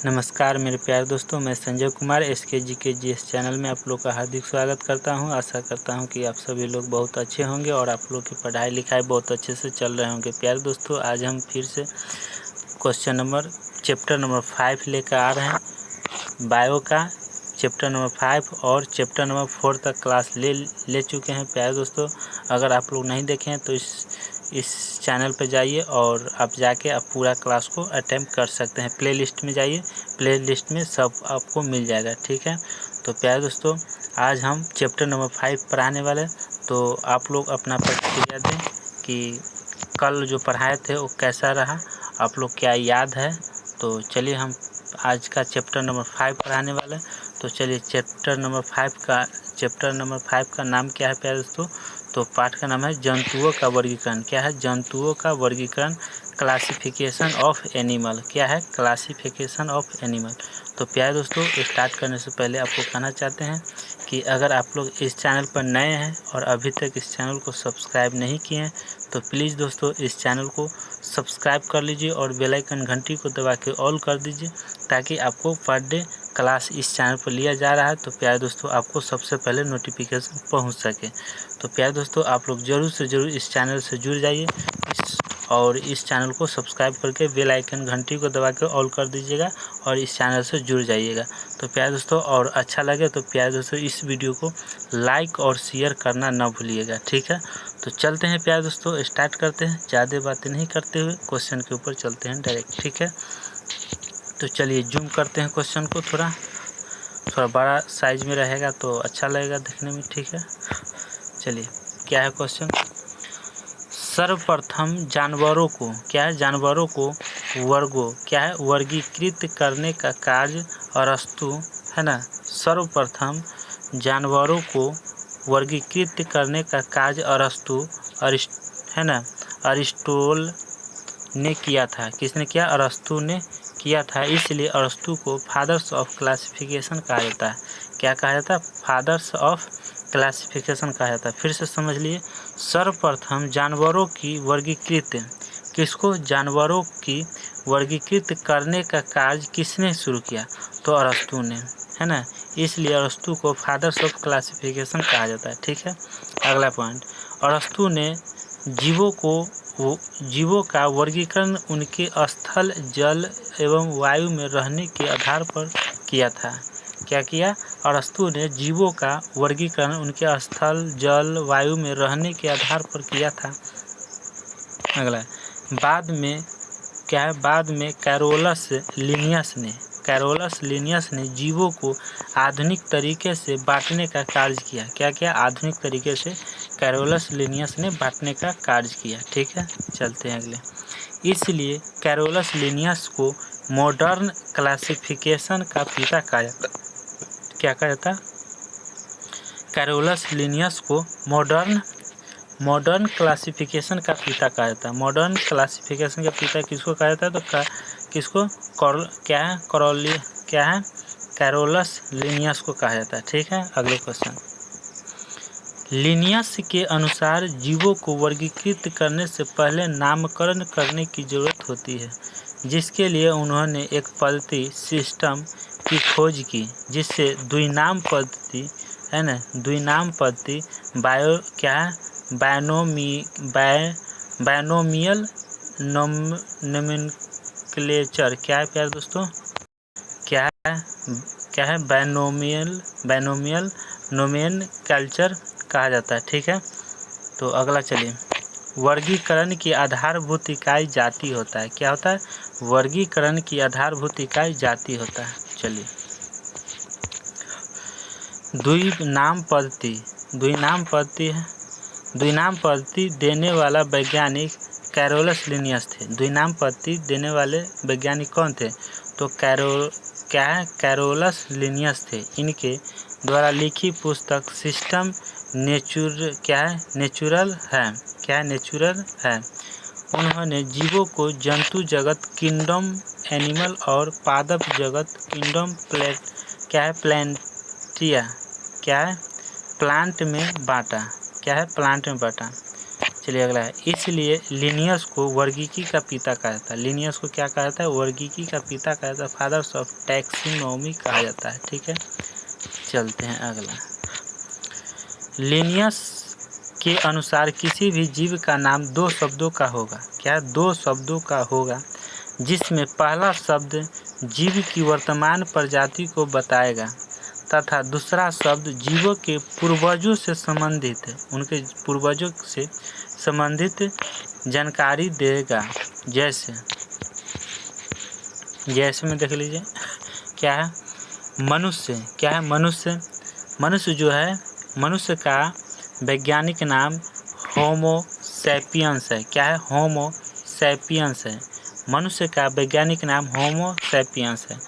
नमस्कार मेरे प्यारे दोस्तों, मैं संजय कुमार SKGKGS चैनल में आप लोग का हार्दिक स्वागत करता हूं। आशा करता हूं कि आप सभी लोग बहुत अच्छे होंगे और आप लोग की पढ़ाई लिखाई बहुत अच्छे से चल रहे होंगे। प्यारे दोस्तों, आज हम फिर से चैप्टर नंबर 5 लेकर आ रहे हैं बायो का। चैप्टर नंबर 5 और चैप्टर नंबर 4 तक क्लास ले चुके हैं। प्यारे दोस्तों, अगर आप लोग नहीं देखें तो इस चैनल पर जाइए और आप जाके आप पूरा क्लास को अटेम्प्ट कर सकते हैं। प्लेलिस्ट में जाइए, प्लेलिस्ट में सब आपको मिल जाएगा, ठीक है। तो प्यारे दोस्तों, आज हम चैप्टर नंबर 5 पढ़ाने वाले। तो आप लोग अपना प्रतिक्रिया दें कि कल जो पढ़ाए थे वो कैसा रहा, आप लोग क्या याद है। तो चलिए, हम आज का चैप्टर नंबर 5 पढ़ाने वाले। तो चलिए, चैप्टर नंबर 5 का नाम क्या है प्यारे दोस्तों? तो पाठ का नाम है जंतुओं का वर्गीकरण। क्या है? जंतुओं का वर्गीकरण, क्लासिफिकेशन ऑफ एनिमल। क्या है? Classification of animal. तो प्यारे दोस्तों, स्टार्ट करने से पहले आपको कहना चाहते हैं कि अगर आप लोग इस चैनल पर नए हैं और अभी तक इस चैनल को सब्सक्राइब नहीं किए हैं तो प्लीज़ दोस्तों इस चैनल को सब्सक्राइब कर लीजिए और बेल आइकन घंटी को दबा के ऑल कर दीजिए, ताकि आपको पर डे क्लास इस चैनल पर लिया जा रहा है तो प्यारे दोस्तों आपको सबसे पहले नोटिफिकेशन पहुंच सके। तो प्यारे दोस्तों, आप लोग ज़रूर से ज़रूर इस चैनल से जुड़ जाइए और इस चैनल को सब्सक्राइब करके बेल आइकन घंटी को दबा के ऑल कर दीजिएगा और इस चैनल से जुड़ जाइएगा। तो प्यारे दोस्तों, और अच्छा लगे तो प्यारे दोस्तों इस वीडियो को लाइक और शेयर करना ना भूलिएगा, ठीक है। तो चलते हैं प्यारे दोस्तों, स्टार्ट करते हैं। ज़्यादा बातें नहीं करते हुए क्वेश्चन के ऊपर चलते हैं डायरेक्ट, ठीक है। तो चलिए जूम करते हैं क्वेश्चन को, थोड़ा बड़ा साइज में रहेगा तो अच्छा लगेगा देखने में, ठीक है। चलिए, क्या है क्वेश्चन? सर्वप्रथम जानवरों को, क्या है? जानवरों को वर्गीकृत करने का कार्य अरस्तु, है ना। सर्वप्रथम जानवरों को वर्गीकृत करने का कार्य अरिस्टोटल ने किया था। किसने किया? अरस्तु ने किया था। इसलिए अरस्तु को फादर्स ऑफ क्लासिफिकेशन कहा जाता है। क्या कहा जाता है? फादर्स ऑफ क्लासिफिकेशन कहा जाता है। फिर से समझ लिए, सर्वप्रथम जानवरों की वर्गीकृत करने का कार्य किसने शुरू किया? तो अरस्तु ने, है ना। इसलिए अरस्तु को फादर्स ऑफ क्लासिफिकेशन कहा जाता है, ठीक है। अगला पॉइंट, अरस्तु ने जीवों का वर्गीकरण उनके स्थल, जल एवं वायु में रहने के आधार पर किया था। क्या किया? अरस्तु ने जीवों का वर्गीकरण उनके स्थल, जल, वायु में रहने के आधार पर किया था। अगला, बाद में क्या है? बाद में कैरोलस लिनियस ने जीवों को आधुनिक तरीके से बांटने का कार्य किया। क्या किया? आधुनिक तरीके से कैरोलस लिनियस ने बांटने का कार्य किया, ठीक है। चलते हैं अगले। इसलिए कैरोलस लिनियस को मॉडर्न क्लासिफिकेशन का पिता कहा जाता। क्या कहा जाता? कैरोलस लिनियस को मॉडर्न क्लासिफिकेशन का पिता कहा जाता है। मॉडर्न क्लासिफिकेशन का पिता किसको कहा जाता है? तो किसको? कैरोलस लिनियस को कहा जाता है, ठीक है। अगले क्वेश्चन, लिनियस के अनुसार जीवों को वर्गीकृत करने से पहले नामकरण करने की जरूरत होती है, जिसके लिए उन्होंने एक पद्धति सिस्टम की खोज की, जिससे द्विनाम पद्धति, है ना, द्विनाम पद्धति बायनोमियल नोमेनक्लेचर। क्या है प्यारे दोस्तों? क्या है? बायनोमियल नोमेनक्लेचर कहा जाता है, ठीक है। तो अगला चलिए, वर्गीकरण की आधारभूत इकाई जाति होता है। क्या होता है? वर्गीकरण की आधारभूत इकाई जाति होता है। चलिए, द्विनाम पद्धति देने वाला वैज्ञानिक कैरोलस लिनियस थे। द्विनाम पद्धति देने वाले वैज्ञानिक कौन थे? तो कैरोलस लिनियस थे। इनके द्वारा लिखी पुस्तक सिस्टम नेचुरल है। उन्होंने जीवों को जंतु जगत किंगडम एनिमल और पादप जगत किंगडम प्लांट में बांटा। चलिए अगला है, इसलिए लिनियस को वर्गीकी का पिता कहा जाता है। लिनियस को क्या कहा जाता है? वर्गीकी का पिता कहा जाता है, फादर्स ऑफ टैक्सोनॉमी कहा जाता है। ठीक है, चलते हैं अगला। लिनियस के अनुसार किसी भी जीव का नाम 2 शब्दों का होगा। क्या? 2 शब्दों का होगा, जिसमें पहला शब्द जीव की वर्तमान प्रजाति को बताएगा तथा दूसरा शब्द जीवों के पूर्वजों से संबंधित है, उनके पूर्वजों से संबंधित जानकारी देगा। जैसे में देख लीजिए क्या है? मनुष्य। क्या है? मनुष्य। मनुष्य जो है, मनुष्य का वैज्ञानिक नाम होमो सैपियंस है। क्या है? होमो सैपियंस है। मनुष्य का वैज्ञानिक नाम होमो सैपियंस है।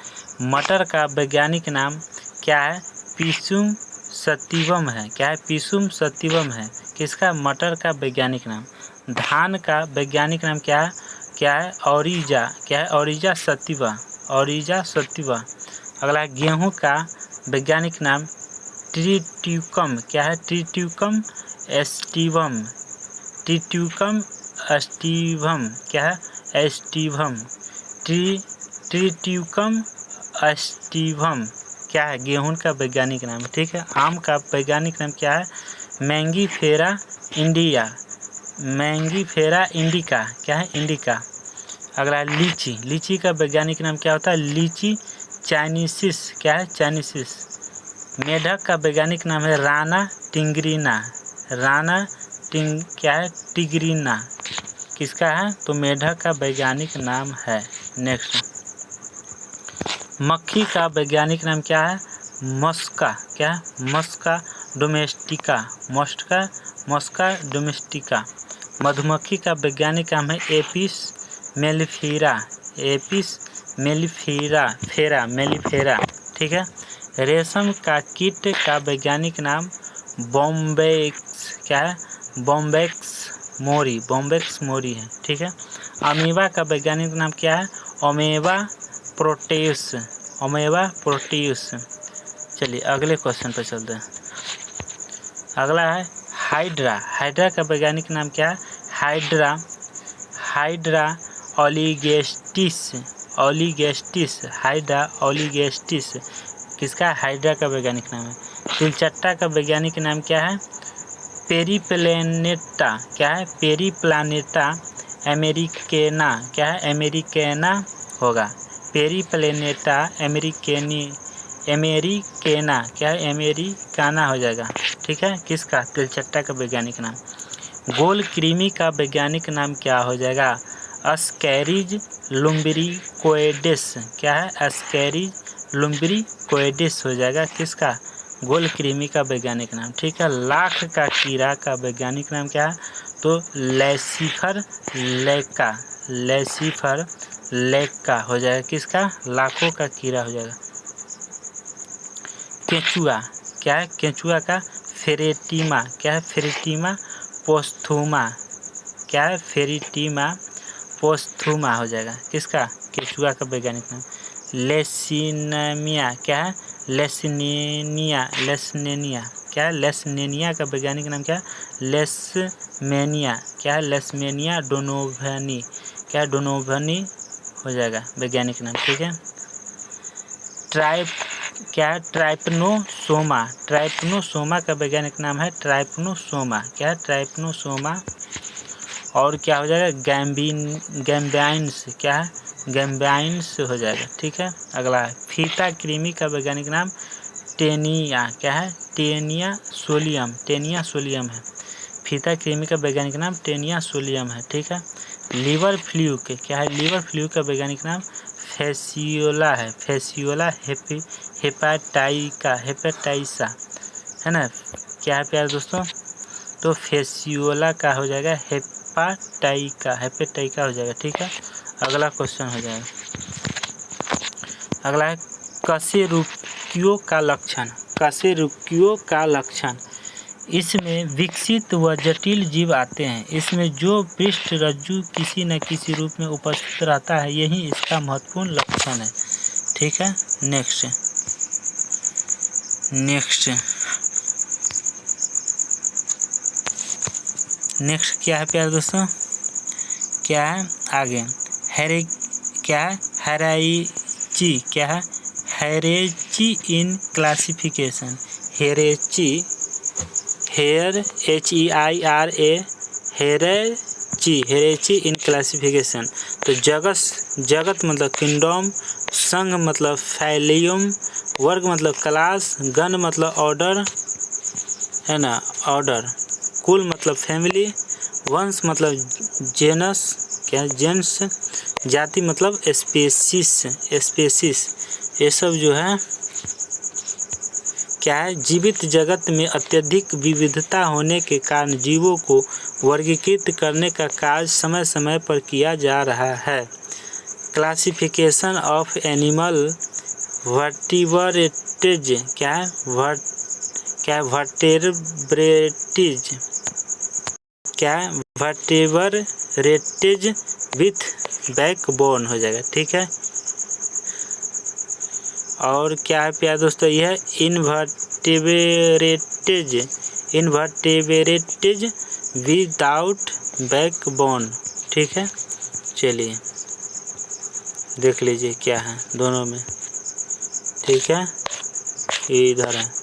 मटर का वैज्ञानिक नाम क्या है? पिसुम सतिवम है। क्या है? पिसुम सतिवम है। किसका? मटर का वैज्ञानिक नाम। धान का वैज्ञानिक नाम क्या है? क्या है? ओरिजा। क्या है? ओरिजा सतिवा। ओरिजा सतिवा। अगला, गेहूं का वैज्ञानिक नाम ट्रिट्यूकम। क्या है? ट्रिट्यूकम एस्टिवम। ट्रिट्यूकम एस्टिवम। क्या है? एस्टिवम। ट्रिट्यूकम एस्टिवम क्या है? गेहूं का वैज्ञानिक नाम। ठीक है। आम का वैज्ञानिक नाम क्या है? Mangifera India. Mangifera indica. क्या है? इंडिका। अगला, लीची। लीची का वैज्ञानिक नाम क्या होता है? लीची चाइनीसिस। क्या है? चाइनीसिस। मेढक का वैज्ञानिक नाम है राना टिंगरीना। राना क्या है? टिगरीना। किसका है? तो मेढक का वैज्ञानिक नाम है। नेक्स्ट, मक्खी का वैज्ञानिक नाम क्या है? मस्का। क्या है? मस्का डोमेस्टिका। मस्का डोमेस्टिका। मधुमक्खी का वैज्ञानिक नाम है एपिस मेलिफेरा। Apis mellifera. ठीक है। रेशम का कीट का वैज्ञानिक नाम बॉम्बेक्स। क्या है? बॉम्बेक्स मोरी है। ठीक है। अमीबा का वैज्ञानिक नाम क्या है? अमेबा प्रोटेउस। चलिए अगले क्वेश्चन पर चलते हैं। अगला है हाइड्रा। हाइड्रा का वैज्ञानिक नाम क्या है? हाइड्रा ओलिगेस्टिस। हाइड्रा ओलिगेस्टिस। किसका? हाइड्रा का वैज्ञानिक नाम है। तिलचट्टा का वैज्ञानिक नाम क्या है? पेरीप्लेनेटा। क्या है? पेरीप्लानेटा अमेरिकेना। क्या है? अमेरिकेना होगा। पेरीप्लेनेटा अमेरिकेना। क्या है? अमेरिकाना हो जाएगा। ठीक है। किसका? तिलचट्टा का वैज्ञानिक नाम। गोल कृमि का वैज्ञानिक नाम क्या हो जाएगा? अस्कैरिज लुम्ब्रिकोइडेस। क्या है? अस्कैरिज लुम्ब्रिकोइडेस हो जाएगा। किसका? गोल कृमि का वैज्ञानिक नाम। ठीक है। लाख का कीड़ा का वैज्ञानिक नाम क्या है? तो लैसिफर लैका हो जाएगा। किसका? लाखों का कीड़ा हो जाएगा। केंचुआ। क्या है? केंचुआ का फेरेटिमा। क्या है? फेरेटिमा पोस्थुमा। क्या है? फेरेटिमा पोस्थुमा हो जाएगा। किसका? केंचुआ का वैज्ञानिक नाम। लेसिनेमिया। क्या है? लेसनेनिया। क्या है? लेसनेनिया का वैज्ञानिक नाम क्या है? लेसमेनिया। क्या है? लेसमेनिया डोनोवानी। क्या है? डोनोवानी हो जाएगा वैज्ञानिक नाम। ठीक है। क्या है? ट्राइपनोसोमा का वैज्ञानिक नाम है ट्राइपनोसोमा। क्या है? ट्राइपनोसोमा। और क्या हो जाएगा? गैम्बाइन्स। क्या है? गैम्बाइन्स हो जाएगा। ठीक है। अगला है फीता कृमि का वैज्ञानिक नाम टेनिया। क्या है? टेनिया सोलियम है। फीता कृमि का वैज्ञानिक नाम टेनिया सोलियम है। ठीक है। लीवर फ्लू के क्या है? लीवर फ्लू का वैज्ञानिक नाम फेसियोला है। फेसियोला हेपेटाइसा है ना। क्या है प्यारे दोस्तों? तो फेसियोला का हो जाएगा हेपेटाइका हो जाएगा। ठीक है। अगला क्वेश्चन हो जाएगा। अगला है कशेरुकियों का लक्षण। इसमें विकसित व जटिल जीव आते हैं। इसमें जो पृष्ठ रज्जु किसी न किसी रूप में उपस्थित रहता है, यही इसका महत्वपूर्ण लक्षण है। ठीक है। नेक्स्ट नेक्स्ट क्या है प्यारे दोस्तों, क्या है आगे, क्या है हायरार्ची, क्या है hierarchy in classification, hierarchy, hierarchy in classification. तो जगत मतलब किंगडम, संघ मतलब फैलियम, वर्ग मतलब क्लास, गण मतलब ऑर्डर है ना, ऑर्डर, कुल मतलब फैमिली, वंश मतलब जेनस, क्या जेंस, जाति मतलब स्पेसिस। ये सब जो है क्या है, जीवित जगत में अत्यधिक विविधता होने के कारण जीवों को वर्गीकृत करने का कार्य समय समय पर किया जा रहा है। क्लासिफिकेशन ऑफ एनिमल वर्टिब्रेट्स, क्या है वर्टेब्रेट्स, क्या है वर्टेब्रेट्स विथ बैकबोन हो जाएगा, ठीक है। और क्या है प्यारे दोस्तों, यह इनवर्टेब्रेट्स विदाउट बैकबोन, ठीक है। चलिए देख लीजिए क्या है दोनों में, ठीक है, ये इधर है।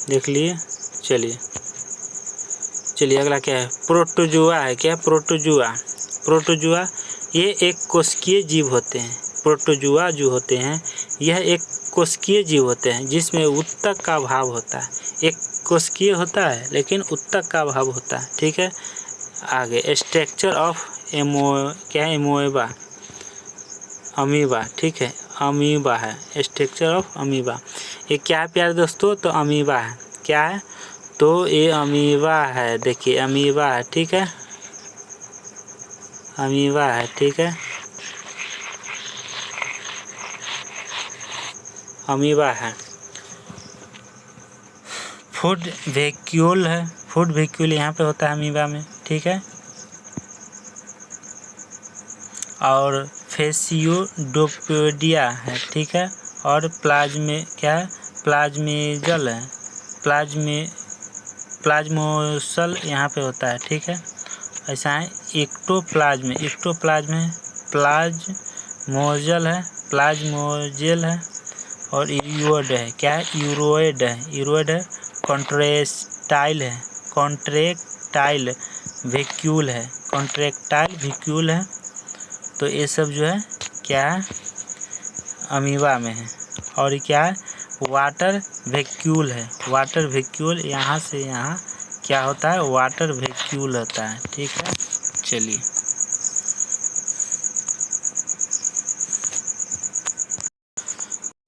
देख लिए। चलिए अगला क्या है, प्रोटोजुआ है, क्या प्रोटोजुआ ये एक कोशिकीय जीव होते हैं। प्रोटोजुआ जो होते हैं यह एक कोशिकीय जीव होते हैं जिसमें उत्तक का अभाव होता है। एक कोशिकीय होता है लेकिन उत्तक का अभाव होता है, ठीक है। आगे स्ट्रक्चर ऑफ अमीबा, ठीक है, अमीबा है, स्ट्रक्चर ऑफ अमीबा। ये क्या है प्यारे दोस्तों, तो अमीबा है, क्या है, तो ये अमीबा है, देखिए अमीबा है, ठीक है, अमीबा है, ठीक है, अमीबा है। फूड वैक्यूल है, फूड वैक्यूल यहाँ पे होता है अमीबा में, ठीक है। और फेसियोडोपोडिया है, ठीक है। और प्लाज्मेजल है, प्लाज्मोसल यहाँ पे होता है, ठीक है। ऐसा है एक्टोप्लाज्म है, प्लाज्मोजल है, और यूरोड है, क्या है, यूरोइड है, कॉन्ट्रैक्टाइल वैक्यूल है, तो ये सब जो है क्या है अमीबा में है। और क्या है, वाटर वैक्यूल है, यहाँ से यहाँ क्या होता है, वाटर वैक्यूल होता है, ठीक है।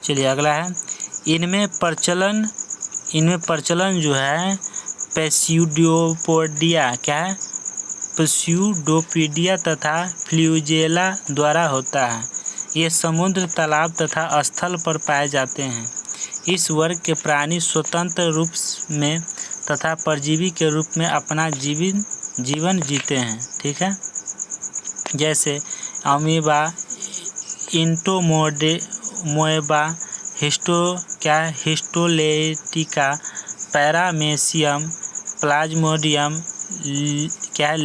चलिए अगला है, इनमें प्रचलन जो है पेसियोडोपोडिया, क्या है, पेसियोडोपोडिया तथा फ्लूजेला द्वारा होता है। ये समुद्र, तालाब तथा स्थल पर पाए जाते हैं। इस वर्ग के प्राणी स्वतंत्र रूप में तथा परजीवी के रूप में अपना जीवन जीते हैं, ठीक है। जैसे अमीबा, इंटोमोएबा, हिस्टोलेटिका, पैरामेसियम, प्लाज्मोडियम, क्या है,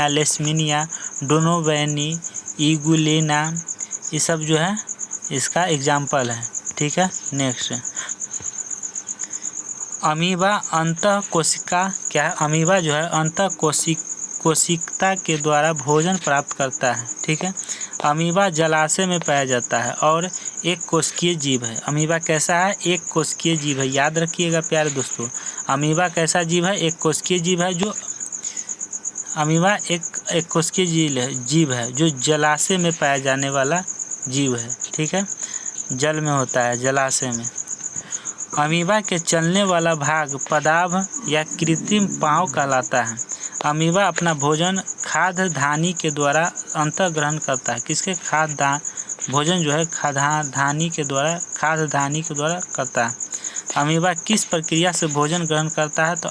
लेशमीनिया, डोनोवेनी, इगुलिना, ये सब जो है इसका एग्जाम्पल है, ठीक है। नेक्स्ट अमीबा अंतः कोशिका, क्या है, अमीबा जो है अंतः कोशिकता के द्वारा भोजन प्राप्त करता है, ठीक है। अमीबा जलाशय में पाया जाता है और एक कोशिकीय जीव है। अमीबा कैसा है, एक कोशिकीय जीव है, याद रखिएगा प्यारे दोस्तों। अमीबा कैसा जीव है, एक कोशिकीय जीव है। जो अमीबा एक कोशिकीय जीव है जो जलाशय में पाया जाने वाला जीव है, ठीक है, जल में होता है, जलाशय में। अमीबा के चलने वाला भाग पदार्थ या कृत्रिम पाँव कहलाता है। अमीबा अपना भोजन खाद्य धानी के द्वारा अंतर्ग्रहण करता है। किसके भोजन जो है खाद्य धानी के द्वारा करता है। अमीबा किस प्रक्रिया से भोजन ग्रहण करता है, तो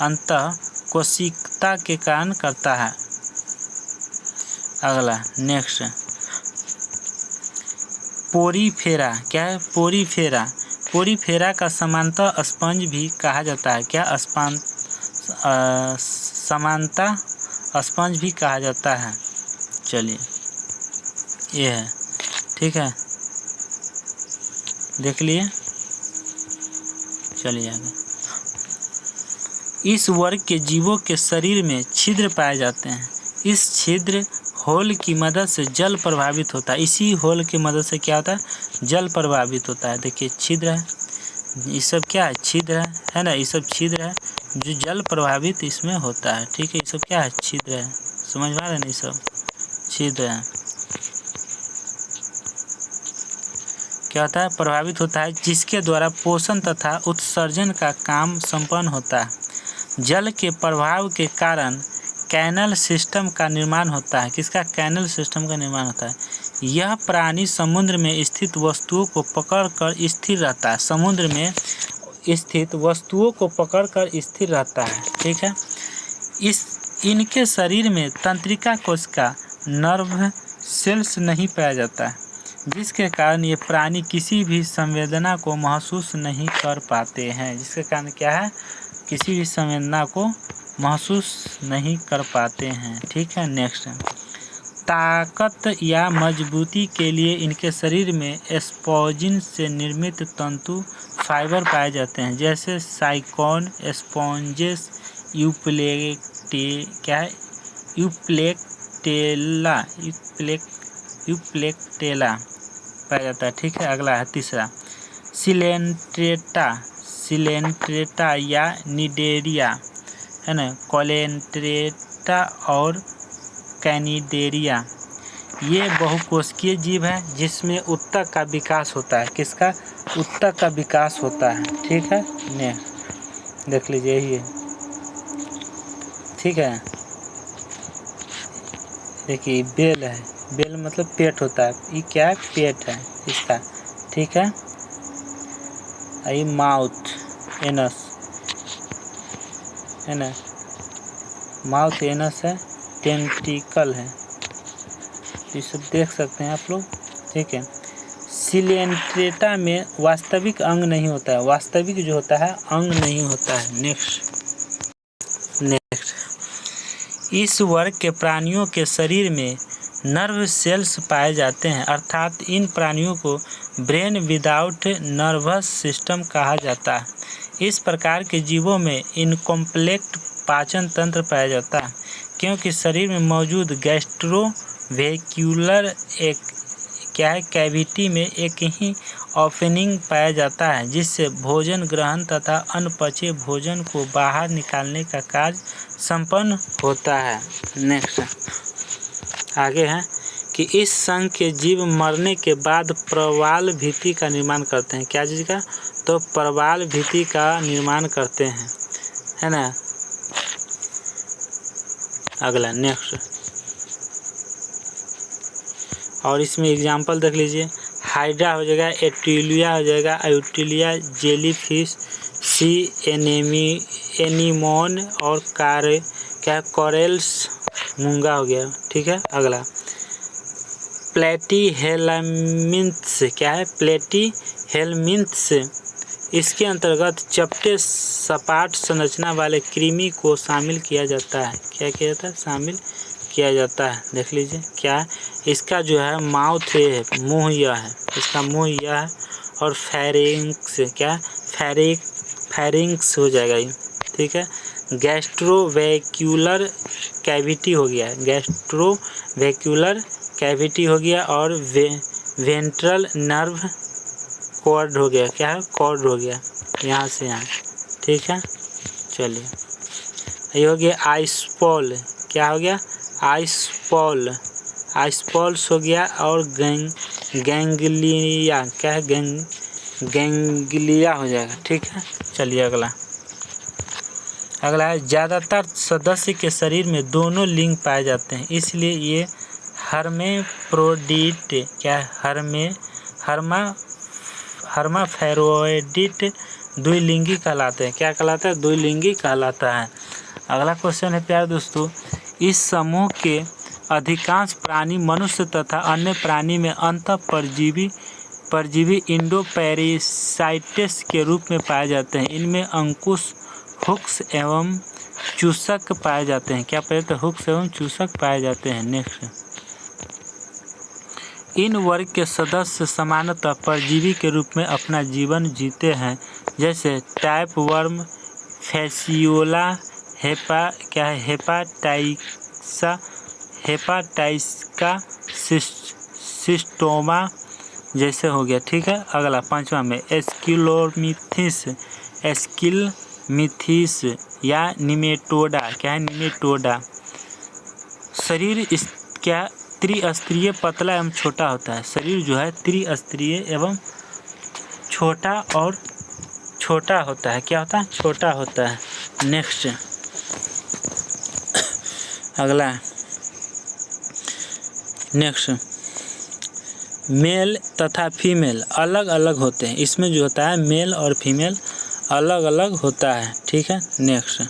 अंतः कोशिकता के कारण करता है। अगला नेक्स्ट पोरीफेरा, क्या है पोरीफेरा, पोरीफेरा का समानता स्पंज भी कहा जाता है, क्या समानता स्पंज भी कहा जाता है। चलिए ये है, ठीक है, देख लिए। चलिए आगे, इस वर्ग के जीवों के शरीर में छिद्र पाए जाते हैं। इस छिद्र होल की मदद से जल प्रभावित होता है। इसी होल की मदद से क्या होता है, जल प्रभावित होता है। देखिए छिद्र है, ये सब क्या है, छिद्र है ना, ये सब छिद्र है जो जल प्रभावित इसमें होता है। ठीक है, ये सब क्या है, छिद्र है, समझ में आ रहा है ना, ये सब छिद्र है। क्या होता है, प्रभावित होता है, जिसके द्वारा पोषण तथा उत्सर्जन का काम संपन्न होता है। जल के प्रभाव के कारण कैनल सिस्टम का निर्माण होता है। किसका, कैनल सिस्टम का निर्माण होता है। यह प्राणी समुद्र में स्थित वस्तुओं को पकड़कर स्थिर रहता है। समुद्र में स्थित वस्तुओं को पकड़कर स्थिर रहता है। ठीक है, इनके शरीर में तंत्रिका कोशिका नर्व सेल्स नहीं पाया जाता है, जिसके कारण ये प्राणी किसी भी संवेदना को महसूस नहीं कर पाते हैं। जिसके कारण क्या है, किसी भी संवेदना को महसूस नहीं कर पाते हैं। ठीक है, नेक्स्ट, ताकत या मजबूती के लिए इनके शरीर में स्पोंजिन से निर्मित तंतु फाइबर पाए जाते हैं, जैसे साइकोन, स्पॉन्जेस, यूप्लेक्टेला पाया जाता है। ठीक है, अगला है तीसरा, सिलेंट्रेटा या निडेरिया, है ना, कोलेंट्रेटा और कैनिडेरिया। ये बहुकोशिकीय जीव है जिसमें उत्तक का विकास होता है। किसका, उत्तक का विकास होता है। ठीक है, ने देख लीजिए यही है। ठीक है, देखिए बेल है, बेल मतलब पेट होता है, ये क्या है, पेट है इसका। ठीक है, ये माउथ एनस है ना, माउथ एनस है, टेंटिकल है, ये सब देख सकते हैं आप लोग। ठीक है, सिलेंट्रेटा में वास्तविक अंग नहीं होता है, वास्तविक जो होता है अंग नहीं होता है। नेक्स्ट, इस वर्ग के प्राणियों के शरीर में नर्व सेल्स पाए जाते हैं, अर्थात इन प्राणियों को ब्रेन विदाउट नर्वस सिस्टम कहा जाता है। इस प्रकार के जीवों में इनकम्प्लीट पाचन तंत्र पाया जाता है, क्योंकि शरीर में मौजूद गैस्ट्रोवेक्युलर कैविटी में एक ही ओपनिंग पाया जाता है, जिससे भोजन ग्रहण तथा अनपचे भोजन को बाहर निकालने का कार्य संपन्न होता है। नेक्स्ट, आगे है कि इस संघ के जीव मरने के बाद प्रवाल भित्ति का निर्माण करते हैं। क्या चीज़ का, तो प्रवाल भित्ति का निर्माण करते हैं, है ना। अगला नेक्स्ट, और इसमें एग्जाम्पल देख लीजिए, हाइड्रा हो जाएगा, एट्यूलिया हो जाएगा, आउटिलिया, जेलीफिश, सी एनीमोन और कोरल्स मूंगा हो गया। ठीक है, अगला प्लेटीहेल्मिन्थ्स, क्या है, प्लेटीहेल्मिन्थ्स, इसके अंतर्गत चपटे सपाट संरचना वाले कृमि को शामिल किया जाता है। क्या किया जाता है, शामिल किया जाता है। देख लीजिए क्या, इसका जो है माउथ है, मुंह यह है, इसका मुंह यह है, और फेरिंक्स, क्या फेरिंक्स हो जाएगा ये। ठीक है, गैस्ट्रोवेक्युलर कैविटी हो गया, गैस्ट्रोवेक्युलर कैविटी हो गया, और वेंट्रल नर्व कॉर्ड हो गया, क्या है, कॉर्ड हो गया, यहाँ से यहाँ। ठीक है, चलिए ये हो गया आइसपॉल, क्या हो गया, आइसपॉल्स हो गया, और गैंग्लिया, क्या है, गैंग्लिया हो जाएगा। ठीक है, चलिए अगला है, ज़्यादातर सदस्य के शरीर में दोनों लिंग पाए जाते हैं, इसलिए ये हर्मेफ्रोडिट, क्या है, हर्माफेरोडिट द्विलिंगी कहलाते हैं। क्या कहलाता है, द्विलिंगी कहलाता है। अगला क्वेश्चन है प्यारे दोस्तों, इस समूह के अधिकांश प्राणी मनुष्य तथा अन्य प्राणी में अंतःपरजीवी परजीवी इंडोपैरासाइट्स के रूप में पाए जाते हैं। इनमें अंकुश, हुक्स एवं चूसक पाए जाते हैं। क्या पाए जाते हैं? हुक्स एवं चूसक पाए जाते हैं। नेक्स्ट, इन वर्ग के सदस्य सामान्यतः परजीवी के रूप में अपना जीवन जीते हैं, जैसे टाइप वर्म, फैसियोला, हेपाटाइटिका, सिस्टोमा जैसे हो गया। ठीक है। अगला 5वां में एस्किलमिथिस या निमेटोडा। क्या है? निमेटोडा। शरीर क्या त्रिस्तरीय, पतला एवं छोटा होता है। शरीर जो है त्रिस्तरीय एवं छोटा होता है। क्या होता है? छोटा होता है। नेक्स्ट, अगला मेल तथा फीमेल अलग अलग होते हैं। इसमें जो होता है मेल और फीमेल अलग अलग होता है। ठीक है। नेक्स्ट,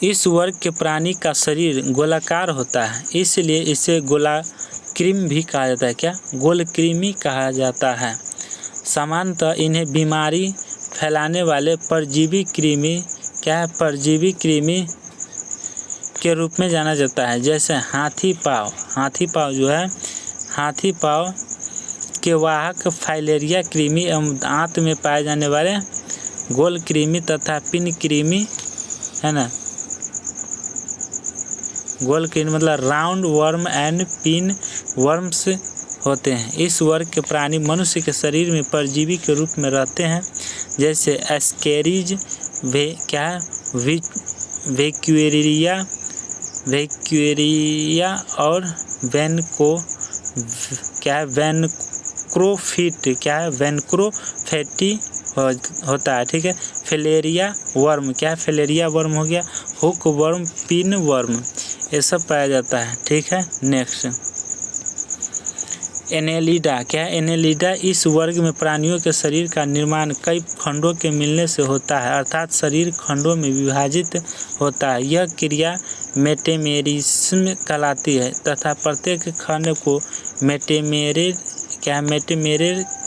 इस वर्ग के प्राणी का शरीर गोलाकार होता है, इसलिए इसे गोलाकृमि भी कहा जाता है। क्या? गोलकृमि कहा जाता है। सामान्यतः इन्हें बीमारी फैलाने वाले परजीवी कृमि, क्या है? परजीवी कृमि के रूप में जाना जाता है, जैसे हाथी पाँव जो है, हाथी पाँव के वाहक फाइलेरिया कृमि एवं दांत में पाए जाने वाले गोल कृमि तथा पिन कृमि, है ना। गोल कृमि मतलब round worm and pin worms होते हैं। इस वर्ग के प्राणी मनुष्य के शरीर में परजीवी के रूप में रहते हैं, जैसे एस्केरिज, वैक्यूरिया और वैनक्रोफिटी होता है। ठीक है। फिलेरिया वर्म, क्या है? फिलेरिया वर्म हो गया, हुक वर्म, पिन वर्म, ये सब पाया जाता है। ठीक है। Next, Annelida. क्या है? एनेलिडा इस वर्ग में प्राणियों के शरीर का निर्माण कई खंडों के मिलने से होता है, अर्थात शरीर खंडों में विभाजित होता है। यह क्रिया मेटेमेरिज्म कहलाती है तथा प्रत्येक खंड को मेटेमेरेर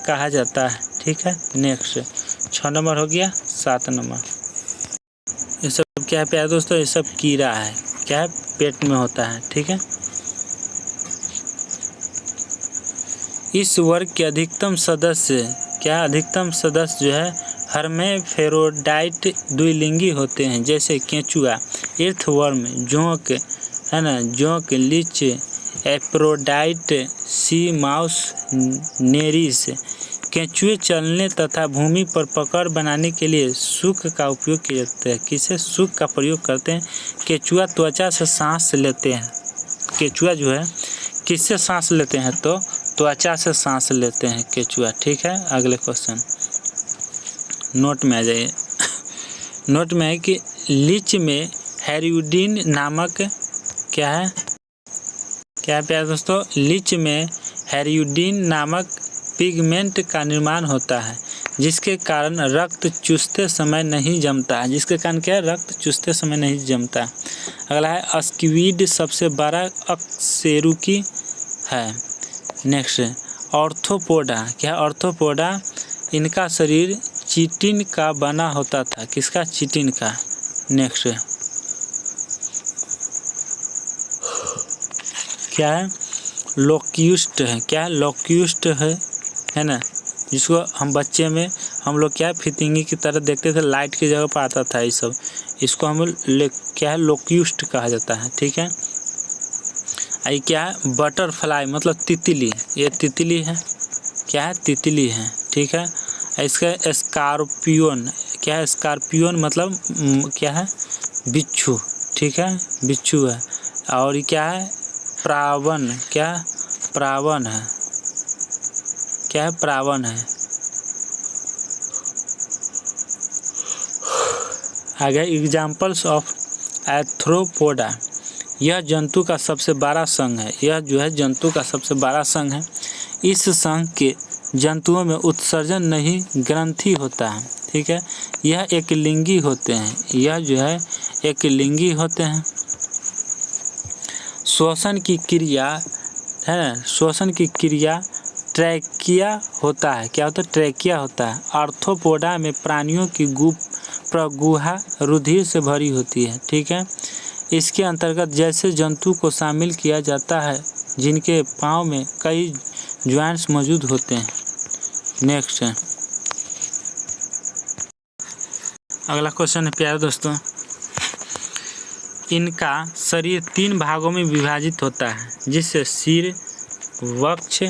कहा जाता है। ठीक है। नेक्स्ट, 6 नंबर हो गया। 7 नंबर, ये सब क्या है प्यारे दोस्तों? ये सब कीड़ा है। क्या है? पेट में होता है। ठीक है। इस वर्ग के अधिकतम सदस्य जो है हर्मेफ्रोडाइट द्विलिंगी होते हैं, जैसे केंचुआ, इर्थवर्म, जोंक, है ना, जोंक, लीच, एप्रोडाइट, सी माउस, नेरिस। केंचुए चलने तथा भूमि पर पकड़ बनाने के लिए सूक का उपयोग किया जाता है। किसे सूक का प्रयोग करते हैं? केंचुआ त्वचा से सांस लेते हैं। केंचुआ जो है किससे सांस लेते हैं? तो त्वचा से सांस लेते हैं केंचुआ। ठीक है। अगले क्वेश्चन नोट में आ जाइए। नोट में है कि लीच में हेरियोडिन नामक क्या है प्यारे दोस्तों? लीच में हेरियोडिन नामक पिगमेंट का निर्माण होता है, जिसके कारण रक्त चूसते समय नहीं जमता है। जिसके कारण क्या है? रक्त चूसते समय नहीं जमता। अगला है स्क्विड सबसे बड़ा अकशेरुकी है। Next, arthropoda. क्या है? ऑर्थोपोडा इनका शरीर चिटिन का बना होता था। किसका? चिटिन का। नेक्स्ट, क्या है? लोक्यूस्ट है। क्या है? लोक्यूस्ट है ना, जिसको हम बच्चे में हम लोग क्या फितिंगी की तरह देखते थे, लाइट की जगह पर आता था ये सब। इसको हम क्या है? लोक्यूस्ट कहा जाता है। ठीक है। ये क्या है? बटरफ्लाई मतलब तितली। ये तितली है। क्या है? तितली है। ठीक है। इसका स्कॉर्पियन। क्या है? स्कॉर्पियन मतलब क्या है? बिच्छू। ठीक है। बिच्छू है। और ये क्या है? प्रावन। क्या? प्रावन है। क्या है? प्रावन है। आगे एग्जाम्पल्स ऑफ आर्थ्रोपोडा। यह जंतु का सबसे बड़ा संघ है। यह जो है जंतु का सबसे बड़ा संघ है। इस संघ के जंतुओं में उत्सर्जन नहीं ग्रंथि होता है। ठीक है। यह एक लिंगी होते हैं। यह जो है एक लिंगी होते हैं। श्वसन की क्रिया, है ना, श्वसन की क्रिया ट्रैकिया होता है। क्या होता है? ट्रैकिया होता है। आर्थ्रोपोडा में प्राणियों की प्रगुहा रुधिर से भरी होती है। ठीक है, इसके अंतर्गत जैसे जंतु को शामिल किया जाता है जिनके पाँव में कई ज्वाइंट्स मौजूद होते हैं। नेक्स्ट है अगला क्वेश्चन है प्यारे दोस्तों, इनका शरीर 3 भागों में विभाजित होता है जिससे सिर, वक्ष,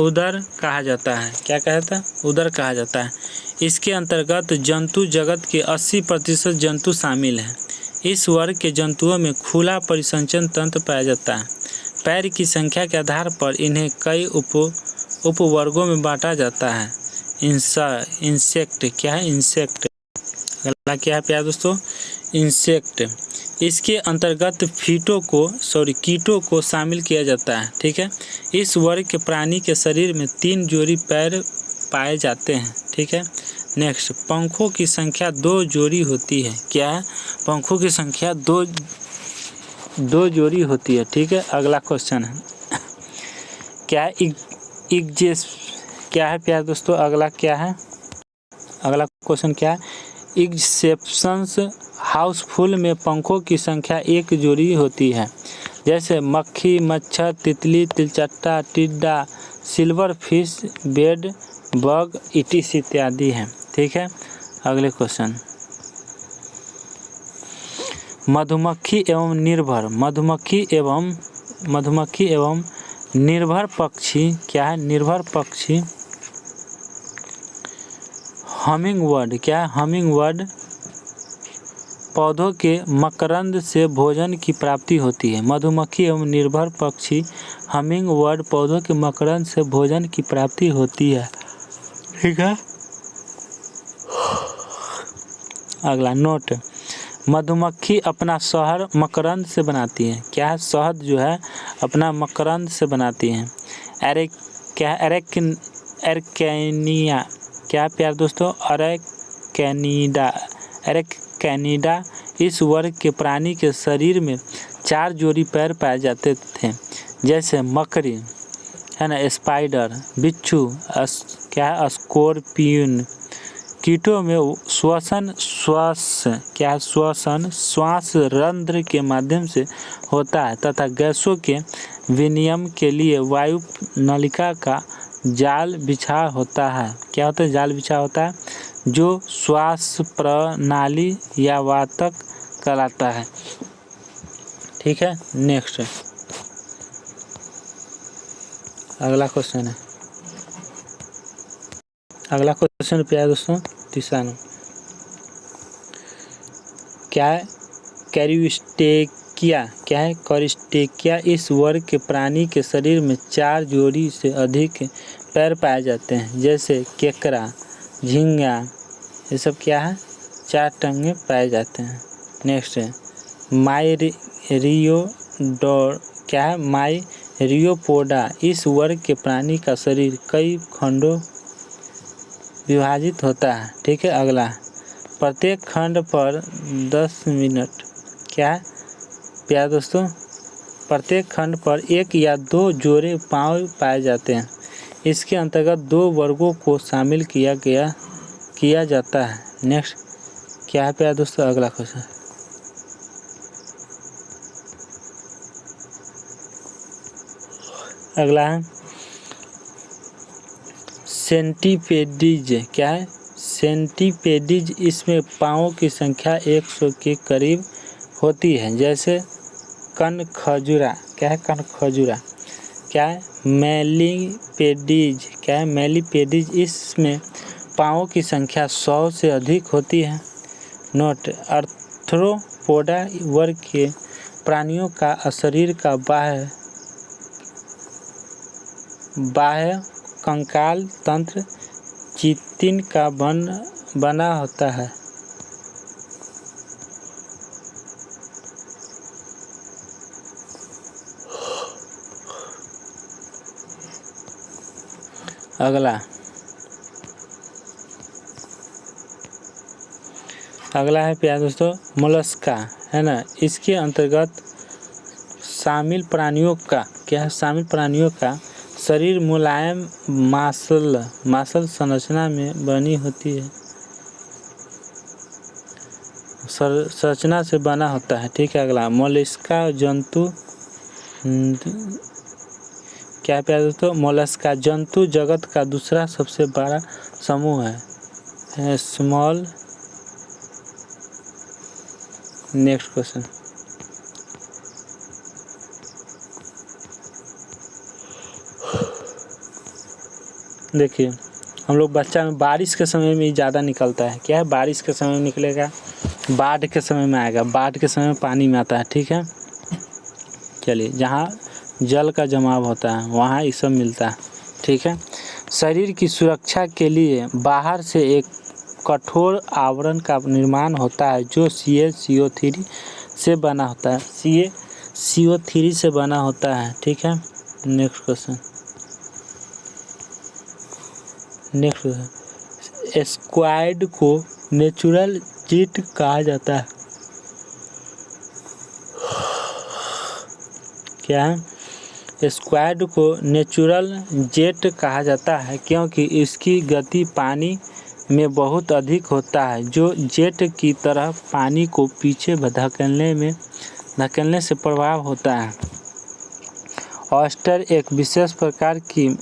उदर कहा जाता है। क्या कहा जाता है? उदर कहा जाता है। इसके अंतर्गत जंतु जगत के 80% जंतु शामिल हैं। इस वर्ग के जंतुओं में खुला परिसंचरण तंत्र पाया जाता है। पैर की संख्या के आधार पर इन्हें कई उपवर्गों में बांटा जाता है। इंसेक्ट क्या है? इंसेक्ट। अगला क्या है प्यारे दोस्तों? इंसेक्ट। इसके अंतर्गत कीटों को शामिल किया जाता है। ठीक है, इस वर्ग के प्राणी के शरीर में 3 जोड़ी पैर पाए जाते हैं। ठीक है, नेक्स्ट, पंखों की संख्या 2 जोड़ी होती है। क्या है? पंखों की संख्या 2 जोड़ी होती है। ठीक है, अगला क्वेश्चन है क्या है? क्या है प्यारे दोस्तों? अगला क्या है? अगला क्वेश्चन क्या है? इग्सेप्शंस हाउसफुल में पंखों की संख्या 1 जोड़ी होती है, जैसे मक्खी, मच्छर, तितली, तिलचट्टा, टिड्डा, सिल्वर फिश, बेड बग, इटिस इत्यादि हैं। ठीक है, अगले क्वेश्चन, मधुमक्खी एवं निर्भर पक्षी। क्या है? निर्भर पक्षी हमिंगबर्ड। क्या है? हमिंगबर्ड पौधों के मकरंद से भोजन की प्राप्ति होती है। मधुमक्खी एवं निर्भर पक्षी हमिंगबर्ड पौधों के मकरंद से भोजन की प्राप्ति होती है। ठीक है, अगला नोट, मधुमक्खी अपना शहद मकरंद से बनाती है। क्या है? शहद जो है अपना मकरंद से बनाती है। एरेकैनिया। क्या प्यार दोस्तों? एरेकैनिडा इस वर्ग के प्राणी के शरीर में 4 जोड़ी पैर पाए जाते थे, जैसे मकड़ी, है ना, स्पाइडर, बिच्छू, क्या है? स्कॉर्पियन। कीटों में श्वास रंध्र के माध्यम से होता है तथा गैसों के विनिमय के लिए वायु नलिका का जाल बिछा होता है। क्या होता है? जाल बिछा होता है, जो श्वास प्रणाली या वातक कहलाता है। ठीक है, नेक्स्ट अगला क्वेश्चन है। अगला क्वेश्चन प्यारे दोस्तों 3 क्या है? कैरिस्टेकिया। क्या है? कैरिस्टेकिया इस वर्ग के प्राणी के शरीर में 4 जोड़ी से अधिक पैर पाए जाते हैं, जैसे केकड़ा, झींगा, ये सब क्या है? 4 टंगे पाए जाते हैं। नेक्स्ट है क्या है? माइरियोपोडा इस वर्ग के प्राणी का शरीर कई खंडों विभाजित होता है। ठीक है, अगला, प्रत्येक खंड पर 10 मिनट। क्या है प्यारे दोस्तों? प्रत्येक खंड पर 1 या 2 जोड़े पाँव पाए जाते हैं। इसके अंतर्गत 2 वर्गों को शामिल किया जाता है। नेक्स्ट क्या है प्यारे दोस्तों? अगला क्वेश्चन, अगला है सेंटीपेडीज। क्या है? सेंटीपेडीज इसमें पाँवों की संख्या 100 के करीब होती है, जैसे कनखजूरा। क्या है? कनखजूरा। क्या है? मेलिपेडीज। क्या है? मेलिपेडीज इसमें पाँवों की संख्या 100 से अधिक होती है। नोट, आर्थ्रोपोडा वर्ग के प्राणियों का शरीर का बाह्य कंकाल तंत्र चितिन का बना होता है। अगला है प्यारे दोस्तों मोलस्का, है ना। इसके अंतर्गत शामिल प्राणियों का क्या है, शामिल प्राणियों का शरीर मुलायम मांसल संरचना में बनी होती है, संरचना से बना होता है। ठीक है, अगला मोलस्का जंतु क्या प्यारे दोस्तों, मोलस्का जंतु जगत का दूसरा सबसे बड़ा समूह है। स्मॉल, नेक्स्ट क्वेश्चन, देखिए हम लोग बच्चा में बारिश के समय में ज़्यादा निकलता है। क्या है, बारिश के समय में निकलेगा, बाढ़ के समय में आएगा, बाढ़ के समय में पानी में आता है। ठीक है, चलिए जहाँ जल का जमाव होता है वहाँ ये सब मिलता है। ठीक है, शरीर की सुरक्षा के लिए बाहर से एक कठोर आवरण का निर्माण होता है जो CaCO3 से बना होता है। CaCO3 से बना होता है। ठीक है, नेक्स्ट क्वेश्चन, स्क्वाड को नेचुरल जेट कहा जाता है। क्या है, स्क्वाड को नेचुरल जेट कहा जाता है क्योंकि इसकी गति पानी में बहुत अधिक होता है, जो जेट की तरह पानी को पीछे धकेलने से प्रभाव होता है। ऑयस्टर एक विशेष प्रकार की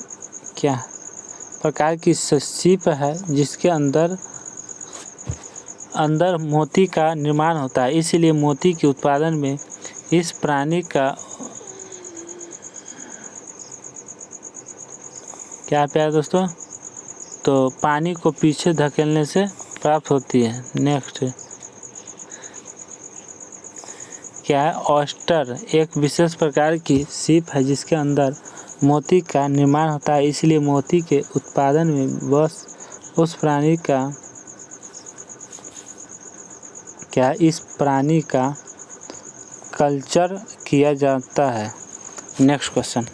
सीप है जिसके अंदर मोती का निर्माण होता है, इसलिए मोती के उत्पादन में इस प्राणी का क्या प्यारे दोस्तों, तो पानी को पीछे धकेलने से प्राप्त होती है। नेक्स्ट क्या है, ऑयस्टर एक विशेष प्रकार की सीप है जिसके अंदर मोती का निर्माण होता है, इसलिए मोती के उत्पादन में बस उस प्राणी का इस प्राणी का कल्चर किया जाता है। नेक्स्ट क्वेश्चन,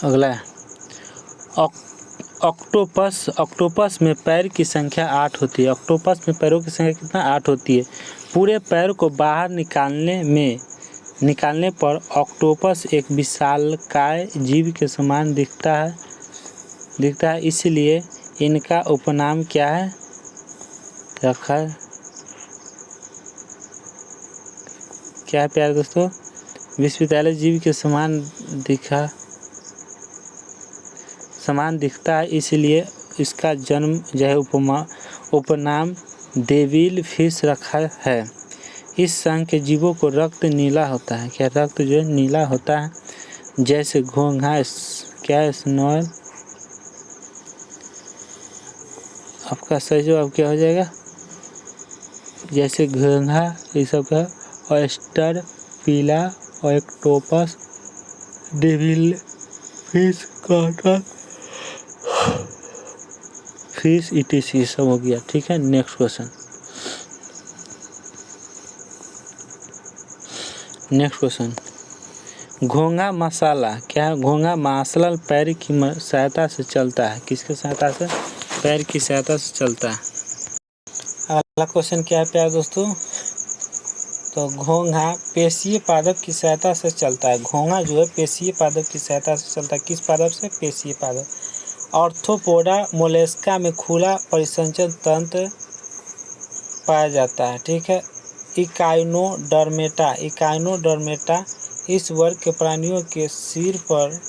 अगला है ऑक्टोपस में पैर की संख्या 8 होती है। ऑक्टोपस में पैरों की संख्या कितना, 8 होती है। पूरे पैर को बाहर निकालने पर ऑक्टोपस एक विशालकाय जीव के समान दिखता है, इसलिए इनका उपनाम क्या है रखा है, क्या है प्यारे दोस्तों, विश्वविद्यालय जीव के समान दिखता है, इसलिए इसका जन्म जो है उपनाम डेविल फिश रखा है। इस संघ के जीवों को रक्त नीला होता है। क्या रक्त जो है नीला होता है, जैसे घोंघा, क्या स्नोल, आपका सही जवाब क्या हो जाएगा, जैसे घोंघा ये सब का, ऑयस्टर, पीला, ऑक्टोपस, डेविल फिश, काटा फिश, ETC सब हो गया। ठीक है, नेक्स्ट क्वेश्चन, घोंघा मसाला क्या है, घोंघा मांसल पैर की सहायता से चलता है। किसके सहायता से, पैर की सहायता से चलता है। अगला क्वेश्चन क्या है प्यारे दोस्तों, तो घोंघा पेशीय पादप की सहायता से चलता है। घोंघा जो है पेशीय पादप की सहायता से चलता है। किस पादप से, पेशीय पादप। आर्थ्रोपोडा मोलस्का में खुला परिसंचरण तंत्र पाया जाता है। ठीक है, इकाइनोडर्मेटा इस वर्ग के प्राणियों के शरीर पर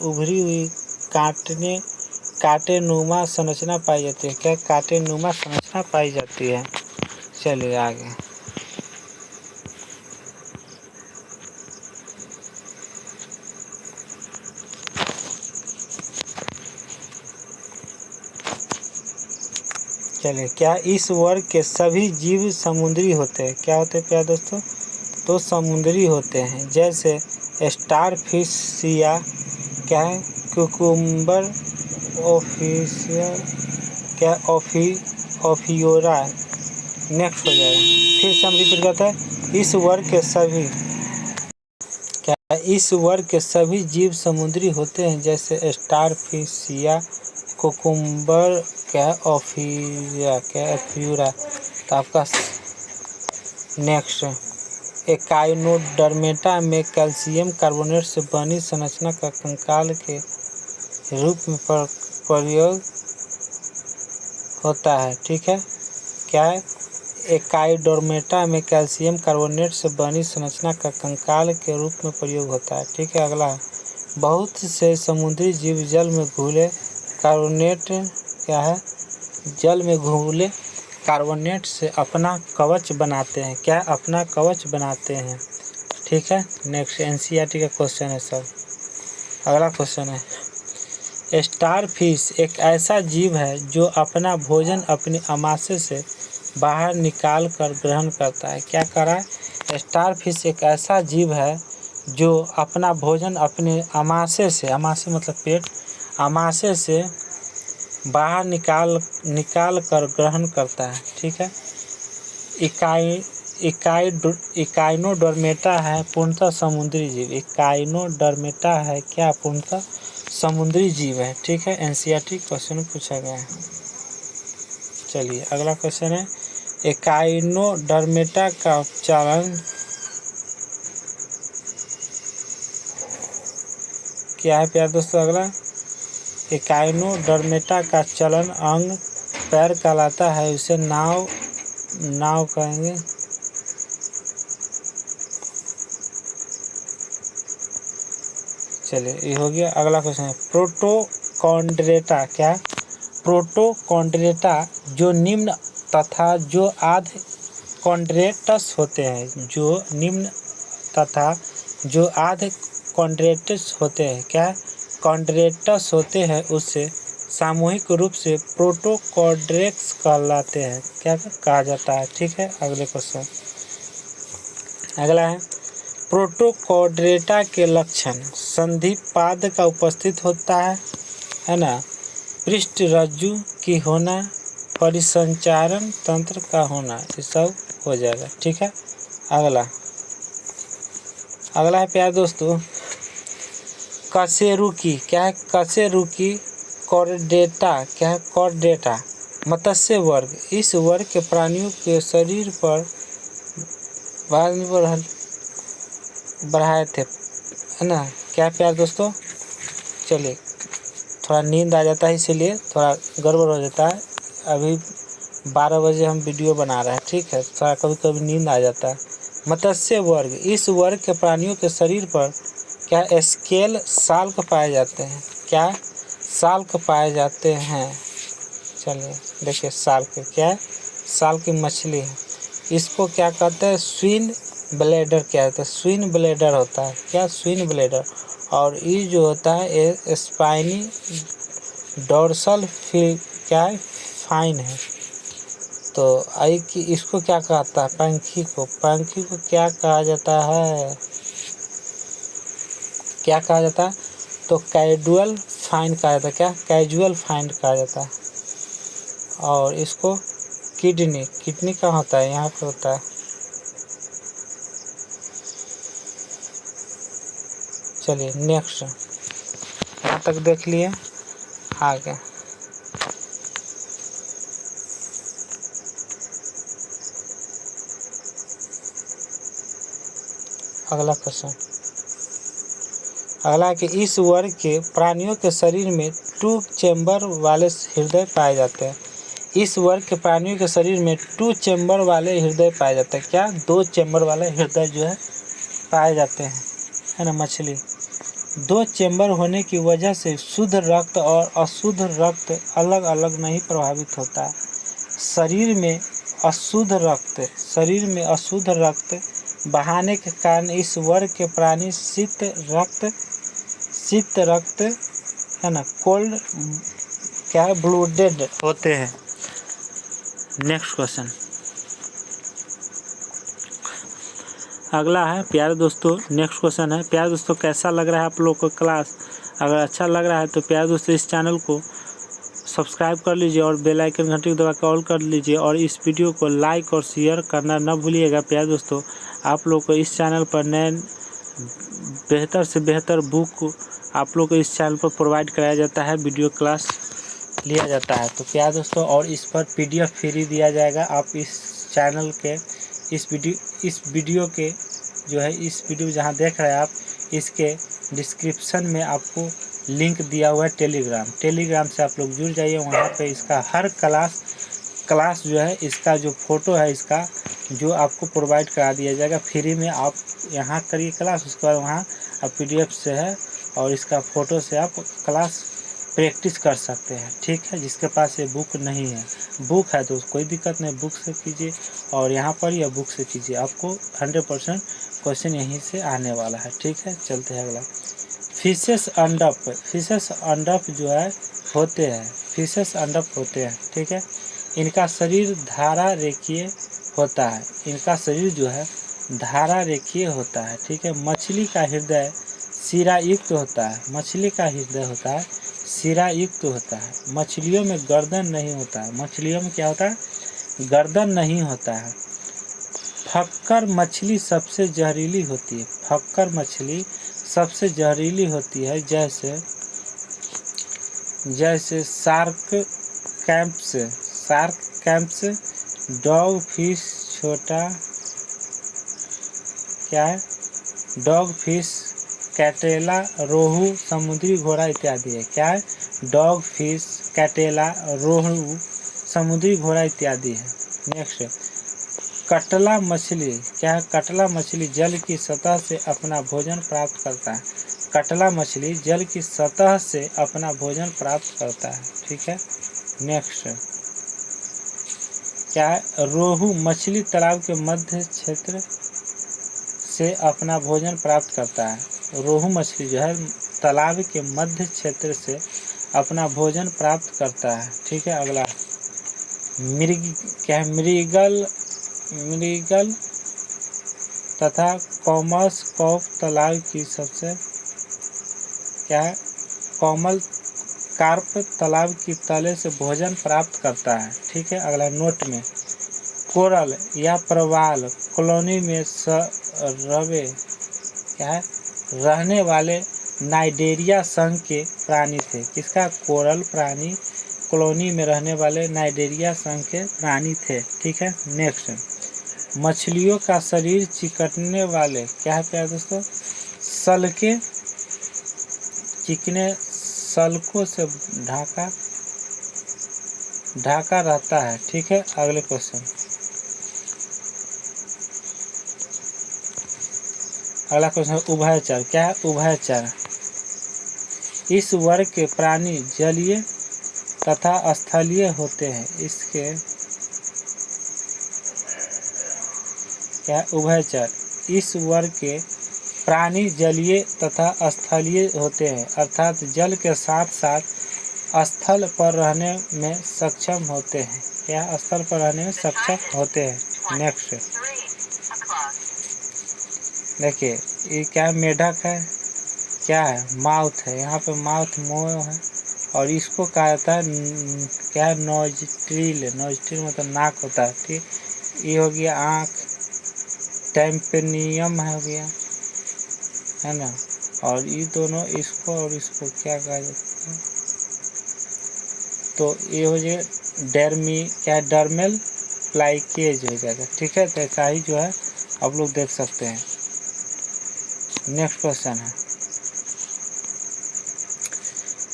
उभरी हुई कांटेनुमा संरचना पाई जाती है। क्या कांटेनुमा संरचना पाई जाती है। चलिए आगे, चलिए, क्या इस वर्ग के सभी जीव समुद्री होते हैं। क्या होते हैं प्यारे दोस्तों, तो समुद्री होते हैं, जैसे स्टारफिश या क्या है, क्यूकम्बर, ऑफिशियल क्या ओफियोरा नेक्स्ट हो जाएगा। फिर से हम रिपीट करते हैं, इस वर्ग के सभी जीव समुद्री होते हैं, जैसे स्टार फिश या कोकुम्बर क्या ओफियोरा। तो आपका नेक्स्ट एकाइनोडर्मेटा में कैल्शियम कार्बोनेट से बनी संरचना का कंकाल के रूप में प्रयोग होता है। ठीक है, क्या है? एकाइनोडर्मेटा में कैल्शियम कार्बोनेट से बनी संरचना का कंकाल के रूप में प्रयोग होता है। ठीक है, अगला बहुत से समुद्री जीव जल में घुले कार्बोनेट क्या है, जल में घुले कार्बोनेट से अपना कवच बनाते हैं। क्या अपना कवच बनाते हैं। ठीक है, नेक्स्ट एनसीईआरटी का क्वेश्चन है सर। अगला क्वेश्चन है, स्टार फिश एक ऐसा जीव है जो अपना भोजन अपने आमाशय से बाहर निकाल कर ग्रहण करता है। क्या कर रहा है? स्टार फिश एक ऐसा जीव है जो अपना भोजन अपने आमाशय से, आमाशय मतलब पेट, आमाशय से बाहर निकाल कर ग्रहण करता है। ठीक है, इकाइनोडर्मेटा है पूर्णतः समुद्री जीव। इकाइनोडर्मेटा है क्या? पूर्णतः समुद्री जीव है। ठीक है, एनसीईआरटी क्वेश्चन पूछा गया है। चलिए अगला क्वेश्चन है, इकाइनोडर्मेटा का चलन क्या है प्यारे दोस्तों? अगला इकाइनोडर्मेटा का चलन अंग पैर कहलाता है। उसे नाव कहेंगे। चलिए ये हो गया। अगला क्वेश्चन है, प्रोटोकॉन्ड्रेटा क्या? प्रोटोकॉन्ड्रेटा जो निम्न तथा जो आध कॉन्ड्रेटस होते हैं, जो निम्न तथा जो आध कॉन्ड्रेटस होते हैं। क्या कॉन्ड्रेटस होते हैं, उससे सामूहिक रूप से प्रोटोकॉन्ड्रेट्स कहलाते हैं। क्या कहा जाता है? ठीक है, अगले क्वेश्चन अगला है, प्रोटोकॉन्ड्रेटा के लक्षण संधिपाद का उपस्थित होता है ना, पृष्ठ रज्जु की होना, परिसंचारण तंत्र का होना, ये सब हो जाएगा। ठीक है, अगला है प्यारे दोस्तों, कशेरुकी क्या है? कशेरुकी कॉर्डेटा क्या है? कॉर्डेटा मत्स्य वर्ग। इस वर्ग के प्राणियों के शरीर पर बढ़ाए थे, है ना। क्या प्यारे दोस्तों? चलिए थोड़ा नींद आ जाता है, इसीलिए थोड़ा गड़बड़ हो जाता है। अभी 12 बजे हम वीडियो बना रहे हैं। ठीक है, थोड़ा कभी कभी नींद आ जाता है। मत्स्य वर्ग, इस वर्ग के प्राणियों के शरीर पर क्या स्केल साल्क पाए जाते हैं। क्या साल्क पाए जाते हैं? चलिए देखिए, साल्क क्या है? साल्क की मछली है। इसको क्या कहते हैं? स्विन ब्लेडर क्या होता है? स्विन ब्लेडर होता है। क्या? स्विन ब्लेडर। और ये जो होता है ये स्पाइनी डोर्सल क्या है? फाइन है। तो आई कि इसको क्या कहता है? पंखी को क्या कहा जाता है? क्या कहा जाता है? तो कैजुअल फाइन कहा जाता है। क्या? कैजुअल फाइन कहा जाता है। और इसको किडनी का होता है, यहाँ पे होता है। चलिए नेक्स्ट, यहाँ तक देख लिए, आगे अगला क्वेश्चन। अगला कि इस वर्ग के प्राणियों के शरीर में 2 चैम्बर वाले हृदय पाए जाते हैं। इस वर्ग के प्राणियों के शरीर में 2 चैम्बर वाले हृदय पाए जाते हैं। क्या? 2 चैम्बर वाले हृदय जो है पाए जाते हैं, है ना। मछली 2 चैम्बर होने की वजह से शुद्ध रक्त और अशुद्ध रक्त अलग अलग नहीं प्रभावित होता है। शरीर में अशुद्ध रक्त बहाने के कारण इस वर्ग के प्राणी शीत रक्त है ना, कोल्ड क्या है, ब्लूडेड होते हैं। नेक्स्ट क्वेश्चन अगला है प्यारे दोस्तों। नेक्स्ट क्वेश्चन है प्यारे दोस्तों, कैसा लग रहा है आप लोग को क्लास? अगर अच्छा लग रहा है तो प्यारे दोस्तों इस चैनल को सब्सक्राइब कर लीजिए और बेल आइकन घंटी को दबा के ऑल कर लीजिए और इस वीडियो को लाइक और शेयर करना न भूलिएगा। प्यारे दोस्तों, आप लोग को इस चैनल पर नए बेहतर से बेहतर बुक आप लोग को इस चैनल पर प्रोवाइड कराया जाता है, वीडियो क्लास लिया जाता है। तो प्यारे दोस्तों, और इस पर PDF फ्री दिया जाएगा। आप इस चैनल के इस वीडियो के जो है, इस वीडियो जहां देख रहे हैं आप, इसके डिस्क्रिप्शन में आपको लिंक दिया हुआ है टेलीग्राम से आप लोग जुड़ जाइए। वहाँ पे इसका हर क्लास जो है, इसका जो फ़ोटो है, इसका जो आपको प्रोवाइड करा दिया जाएगा फ्री में। आप यहाँ करिए क्लास, उसके बाद वहाँ आप PDF से है और इसका फ़ोटो से आप क्लास प्रैक्टिस कर सकते हैं। ठीक है, जिसके पास ये बुक नहीं है, बुक है तो कोई दिक्कत नहीं, बुक से कीजिए और यहाँ पर या बुक से कीजिए, आपको 100% क्वेश्चन यहीं से आने वाला है। ठीक है, चलते हैं अगला। फिशेस अंडप जो है होते हैं, फिशेस अंडप होते हैं। ठीक है, इनका शरीर धारा रेखीय होता है, इनका शरीर जो है धारा रेखीय होता है। ठीक है, मछली का हृदय शिरायुक्त होता है, मछली का हृदय होता है शिरायुक्त होता है। मछलियों में गर्दन नहीं होता है, मछलियों में क्या होता है, गर्दन नहीं होता है। फक्कर मछली सबसे जहरीली होती है, फक्कर मछली सबसे जहरीली होती है, जैसे शार्क कैंप्स, डॉग फिश, छोटा क्या है, डॉग फिश, कैटेला, रोहू, समुद्री घोड़ा इत्यादि है। क्या है, डॉग फिश, कैटेला, रोहू, समुद्री घोड़ा इत्यादि है। नेक्स्ट, कटला मछली क्या है, कटला मछली जल की सतह से अपना भोजन प्राप्त करता है, कटला मछली जल की सतह से अपना भोजन प्राप्त करता है। ठीक है, नेक्स्ट क्या है, रोहू मछली तालाब के मध्य क्षेत्र से अपना भोजन प्राप्त करता है, रोहू मछली जो है तालाब के मध्य क्षेत्र से अपना भोजन प्राप्त करता है। ठीक है, अगला मृगल तथा कॉमर्स कॉप तालाब की सबसे क्या है, कोमल कार्प तालाब की तले से भोजन प्राप्त करता है। ठीक है, अगला नोट में, कोरल या प्रवाल कॉलोनी में क्या है, रहने वाले नाइडेरिया संघ के प्राणी थे। किसका, कोरल प्राणी कॉलोनी में रहने वाले नाइडेरिया संघ के प्राणी थे। ठीक है, नेक्स्ट, मछलियों का शरीर चिकटने वाले क्या है प्यारे दोस्तों, सल्के, चिकने सल्कों से ढाका रहता है। ठीक है, अगले क्वेश्चन, अगला क्वेश्चन, उभयचर क्या है, उभयचर इस वर्ग के प्राणी जलीय तथा स्थलीय होते हैं। इसके क्या, उभयचर इस वर्ग के प्राणी जलीय तथा स्थलीय होते हैं, अर्थात जल के साथ साथ स्थल पर रहने में सक्षम होते हैं। क्या, स्थल पर रहने में सक्षम होते हैं। नेक्स्ट देखिए, ये क्या मेढक है, क्या है, माउथ है, यहाँ पे माउथ मुंह है और इसको कहा जाता है क्या है, नोस्ट्रिल मतलब नाक होता है। ठीक, ये हो गया आँख, टेम्पेनियम हो गया, है ना, और ये दोनों इसको और इसको क्या कहा जाता है, तो ये हो जाएगा क्या, डर्मेल प्लाइकेज हो जाएगा। ठीक है, तो ऐसा ही जो है आप लोग देख सकते हैं। नेक्स्ट क्वेश्चन है,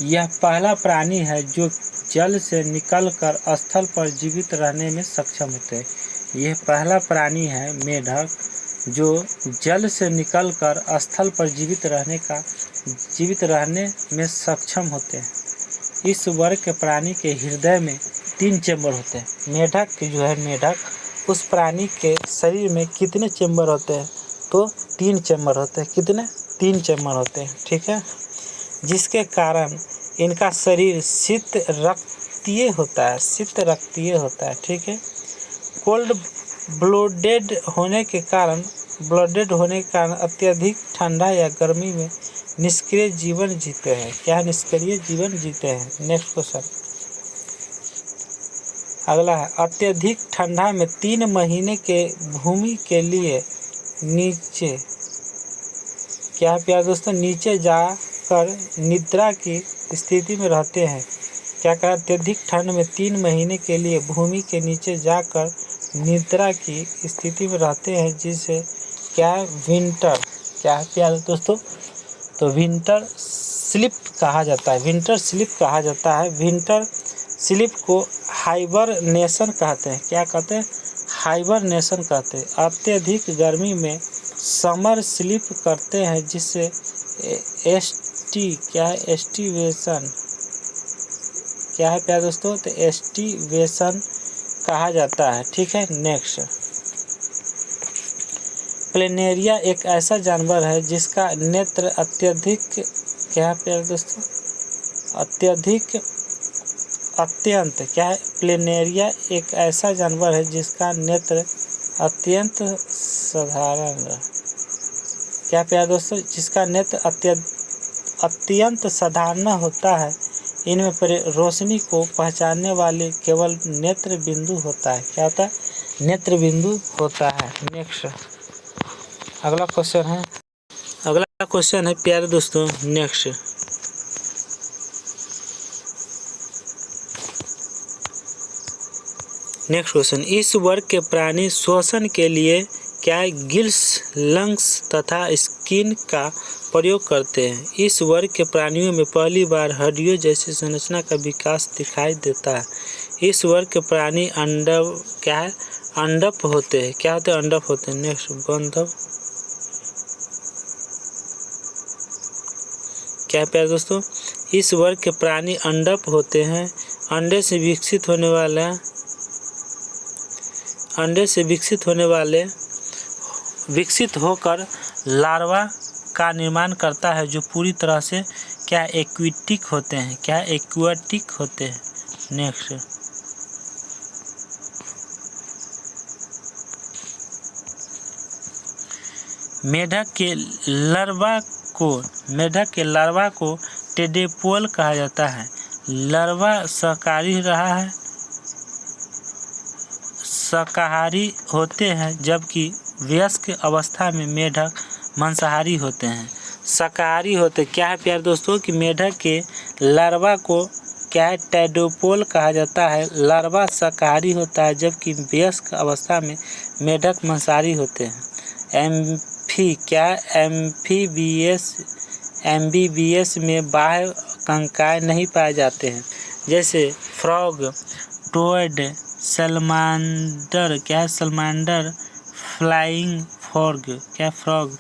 यह पहला प्राणी है जो जल से निकलकर स्थल पर जीवित रहने में सक्षम होते हैं। यह पहला प्राणी है मेढक जो जल से निकलकर स्थल पर जीवित रहने में सक्षम होते हैं। इस वर्ग के प्राणी के हृदय में 3 चेंबर होते हैं। मेढक उस प्राणी के शरीर में कितने चेंबर होते हैं, तो 3 चेंबर होते हैं। कितने, 3 चेंबर होते हैं। ठीक है, जिसके कारण इनका शरीर शीत रक्तीय होता है। ठीक है, कोल्ड ब्लडेड होने के कारण अत्यधिक ठंडा या गर्मी में निष्क्रिय जीवन जीते हैं। क्या, निष्क्रिय जीवन जीते हैं। नेक्स्ट क्वेश्चन, अगला है अत्यधिक ठंडा में 3 महीने के भूमि के लिए नीचे, क्या है प्यारे दोस्तों, नीचे जाकर निद्रा की स्थिति में रहते हैं। क्या कहा, अत्यधिक ठंड में 3 महीने के लिए भूमि के नीचे जाकर निद्रा की स्थिति में रहते हैं, जिसे क्या है, विंटर, क्या है प्यारे दोस्तों, तो विंटर स्लीप कहा जाता है। विंटर स्लीप कहा जाता है। विंटर स्लीप को हाइबरनेशन कहते हैं। क्या कहते हैं, हाइबरनेशन कहते हैं। अत्यधिक गर्मी में समर स्लीप करते हैं, जिससे क्या है, एस्टिवेशन, क्या है प्यारे दोस्तों, तो एस्टिवेशन कहा जाता है। ठीक है, नेक्स्ट, प्लेनेरिया एक ऐसा जानवर है जिसका नेत्र अत्यधिक, क्या है प्यारे दोस्तों, अत्यंत, क्या है, प्लेनेरिया एक ऐसा जानवर है जिसका नेत्र अत्यंत साधारण, क्या प्यारे दोस्तों, जिसका नेत्र अत्यंत साधारण होता है। इनमें रोशनी को पहचानने वाले केवल नेत्र बिंदु होता है। क्या होता है, नेत्र बिंदु होता है। नेक्स्ट, अगला क्वेश्चन है प्यारे दोस्तों, नेक्स्ट क्वेश्चन, इस वर्ग के प्राणी श्वसन के लिए क्या गिल्स, लंग्स तथा स्किन का प्रयोग करते हैं। इस वर्ग के प्राणियों में पहली बार हड्डियों जैसी संरचना का विकास दिखाई देता है। इस वर्ग के प्राणी अंडप होते हैं। क्या होते हैं, अंडप होते हैं। नेक्स्ट, बंधव, क्या है प्यारे दोस्तों, इस वर्ग के प्राणी अंडप होते हैं। अंडे से विकसित होकर लार्वा का निर्माण करता है, जो पूरी तरह से क्या एक्वेटिक होते हैं। क्या एक्वेटिक होते हैं। नेक्स्ट, मेढक के लार्वा को टेडेपोल कहा जाता है। लार्वा शाकाहारी होते हैं, जबकि वयस्क अवस्था में मेढक मांसाहारी होते हैं। शाकाहारी होते, क्या है प्यारे दोस्तों, कि मेढक के लार्वा को क्या है, टेडेपोल कहा जाता है। लार्वा शाकाहारी होता है, जबकि वयस्क अवस्था में मेढक मांसाहारी होते हैं। एम्फीबियस में बाह्य कंकाल नहीं पाए जाते हैं, जैसे फ्रॉग, टोड, सैलमांडर, क्या है, सैलमांडर, फ्लाइंग फ्रॉग, क्या फ्रॉग,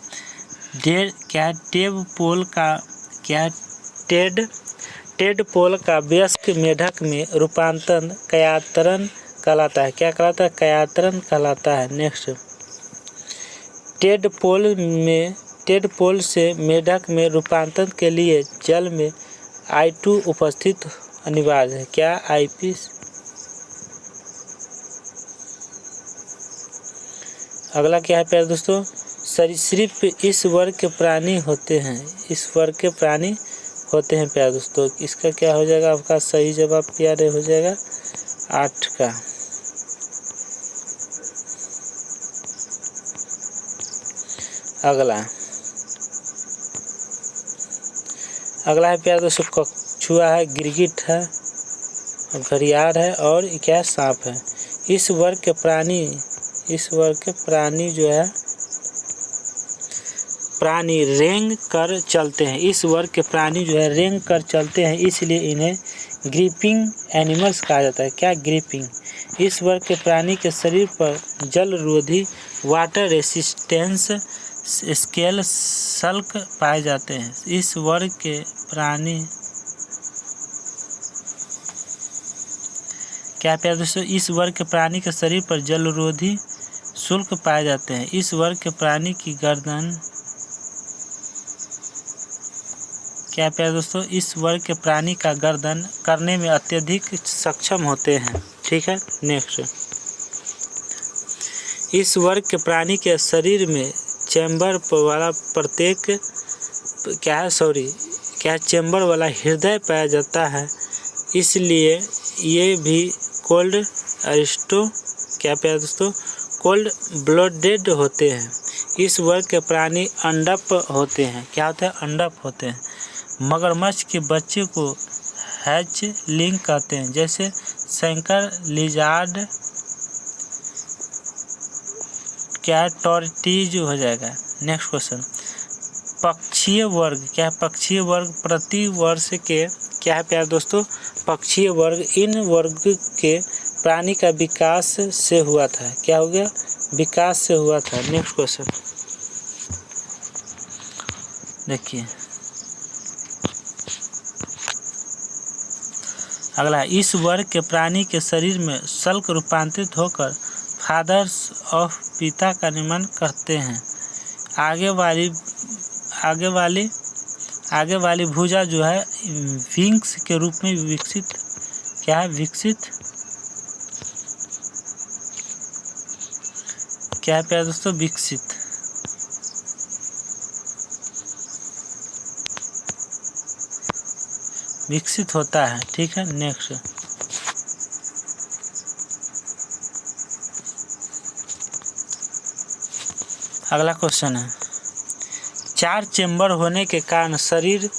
टेडपोल का वयस्क मेढक में रूपांतरण कयातरण कहलाता है। क्या कहलाता है, कयातरण कहलाता है। नेक्स्ट, टेडपोल से मेढक में रूपांतरण के लिए जल में I2 उपस्थित अनिवार्य है। क्या IP, अगला क्या है प्यारे दोस्तों, सरीसृप इस वर्ग के प्राणी होते हैं। इस वर्ग के प्राणी होते हैं प्यारे दोस्तों। इसका क्या हो जाएगा, आपका सही जवाब प्यारे हो जाएगा 8 का। अगला है प्यारे दोस्तों, कछुआ है, गिरगिट है, घड़ियाल है और क्या, सांप है। इस वर्ग के प्राणी जो है, प्राणी रेंग कर चलते हैं। इस वर्ग के प्राणी जो है रेंग कर चलते हैं, इसलिए इन्हें ग्रिपिंग एनिमल्स कहा जाता है। क्या, ग्रिपिंग। इस वर्ग के प्राणी के शरीर पर जलरोधी वाटर रेसिस्टेंस स्केल सल्क पाए जाते हैं। इस वर्ग के प्राणी, क्या प्यारे दोस्तों, इस वर्ग के प्राणी के शरीर पर जलरोधी शुल्क पाए जाते हैं। इस वर्ग के प्राणी की गर्दन, क्या प्यारे दोस्तों, इस वर्ग के प्राणी का गर्दन करने में अत्यधिक सक्षम होते हैं। ठीक है, नेक्स्ट, इस वर्ग के प्राणी के शरीर में चैम्बर वाला चैम्बर वाला हृदय पाया जाता है, इसलिए ये भी कोल्ड अरिस्टो क्या प्यारे दोस्तों कोल्ड ब्लडेड होते हैं। इस वर्ग के प्राणी अंडप होते हैं। क्या होते हैं? अंडप होते हैं। मगरमच्छ के बच्चे को हैचलिंग कहते हैं, जैसे शंकर लिजार्ड क्या टॉर्टोइज हो जाएगा। नेक्स्ट क्वेश्चन, पक्षीय वर्ग क्या है? पक्षीय वर्ग प्रति वर्ष के क्या है प्यारे दोस्तों? पक्षीय वर्ग इन वर्ग के प्राणी का विकास से हुआ था। क्या हो गया? विकास से हुआ था। नेक्स्ट क्वेश्चन देखिए अगला, इस वर्ग के प्राणी के शरीर में शल्क रूपांतरित होकर फादर्स ऑफ पिता का निर्माण करते हैं। आगे वाली भुजा जो है विंग्स के रूप में विकसित क्या है? क्या है प्यारे दोस्तों? विकसित होता है। ठीक है। नेक्स्ट अगला क्वेश्चन है, 4 चेंबर होने के कारण शरीर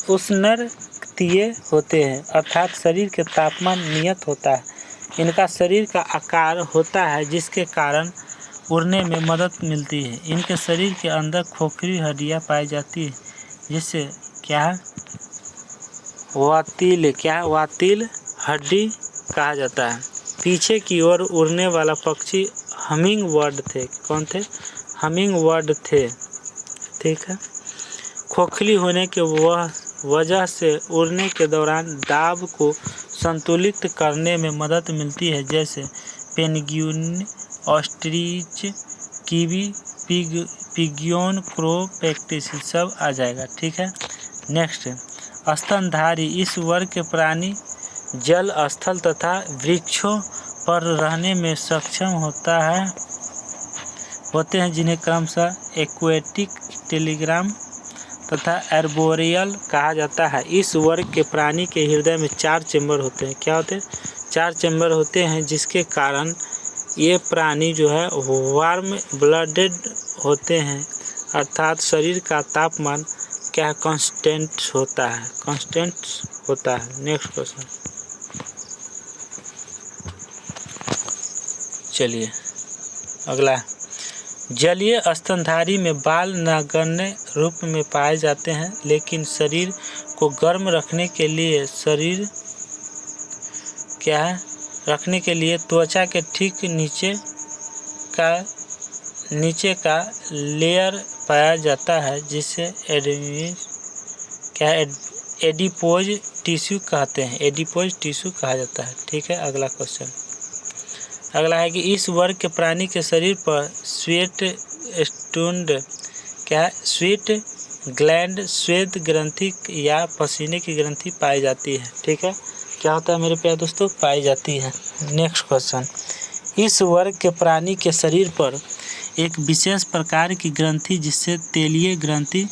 उष्णतीय होते हैं, अर्थात शरीर के तापमान नियत होता है। इनका शरीर का आकार होता है जिसके कारण उड़ने में मदद मिलती है। इनके शरीर के अंदर खोखली हड्डियाँ पाई जाती है जिससे क्या है? वातिल हड्डी कहा जाता है। पीछे की ओर उड़ने वाला पक्षी हमिंग बर्ड थे। कौन थे? हमिंग बर्ड थे। ठीक है। खोखली होने के वजह से उड़ने के दौरान दाब को संतुलित करने में मदद मिलती है, जैसे penguin, ostrich, kiwi, pigeon, crow, पैक्टिस सब आ जाएगा। ठीक है। नेक्स्ट, स्तनधारी इस वर्ग के प्राणी जल, स्थल तथा वृक्षों पर रहने में सक्षम होते हैं, जिन्हें क्रमशः एक्वेटिक, टेलिग्राम तथा एर्बोरियल कहा जाता है। इस वर्ग के प्राणी के हृदय में 4 चेंबर होते हैं। क्या होते हैं? 4 चेंबर होते हैं, जिसके कारण ये प्राणी जो है वार्म ब्लडेड होते हैं, अर्थात शरीर का तापमान क्या कांस्टेंट होता है। नेक्स्ट क्वेश्चन चलिए अगला, जलीय स्तनधारी में बाल नगण्य रूप में पाए जाते हैं, लेकिन शरीर को गर्म रखने के लिए त्वचा के ठीक नीचे का लेयर पाया जाता है, जिसे एडिपोज टिश्यू कहते हैं। एडिपोज टिश्यू कहा जाता है। ठीक है। अगला क्वेश्चन अगला है कि इस वर्ग के प्राणी के शरीर पर स्वेट ग्लैंड, श्वेत ग्रंथि या पसीने की ग्रंथि पाई जाती है। ठीक है। क्या होता है मेरे प्यारे दोस्तों? पाई जाती है। नेक्स्ट क्वेश्चन, इस वर्ग के प्राणी के शरीर पर एक विशेष प्रकार की ग्रंथि, जिसे तेलीय ग्रंथि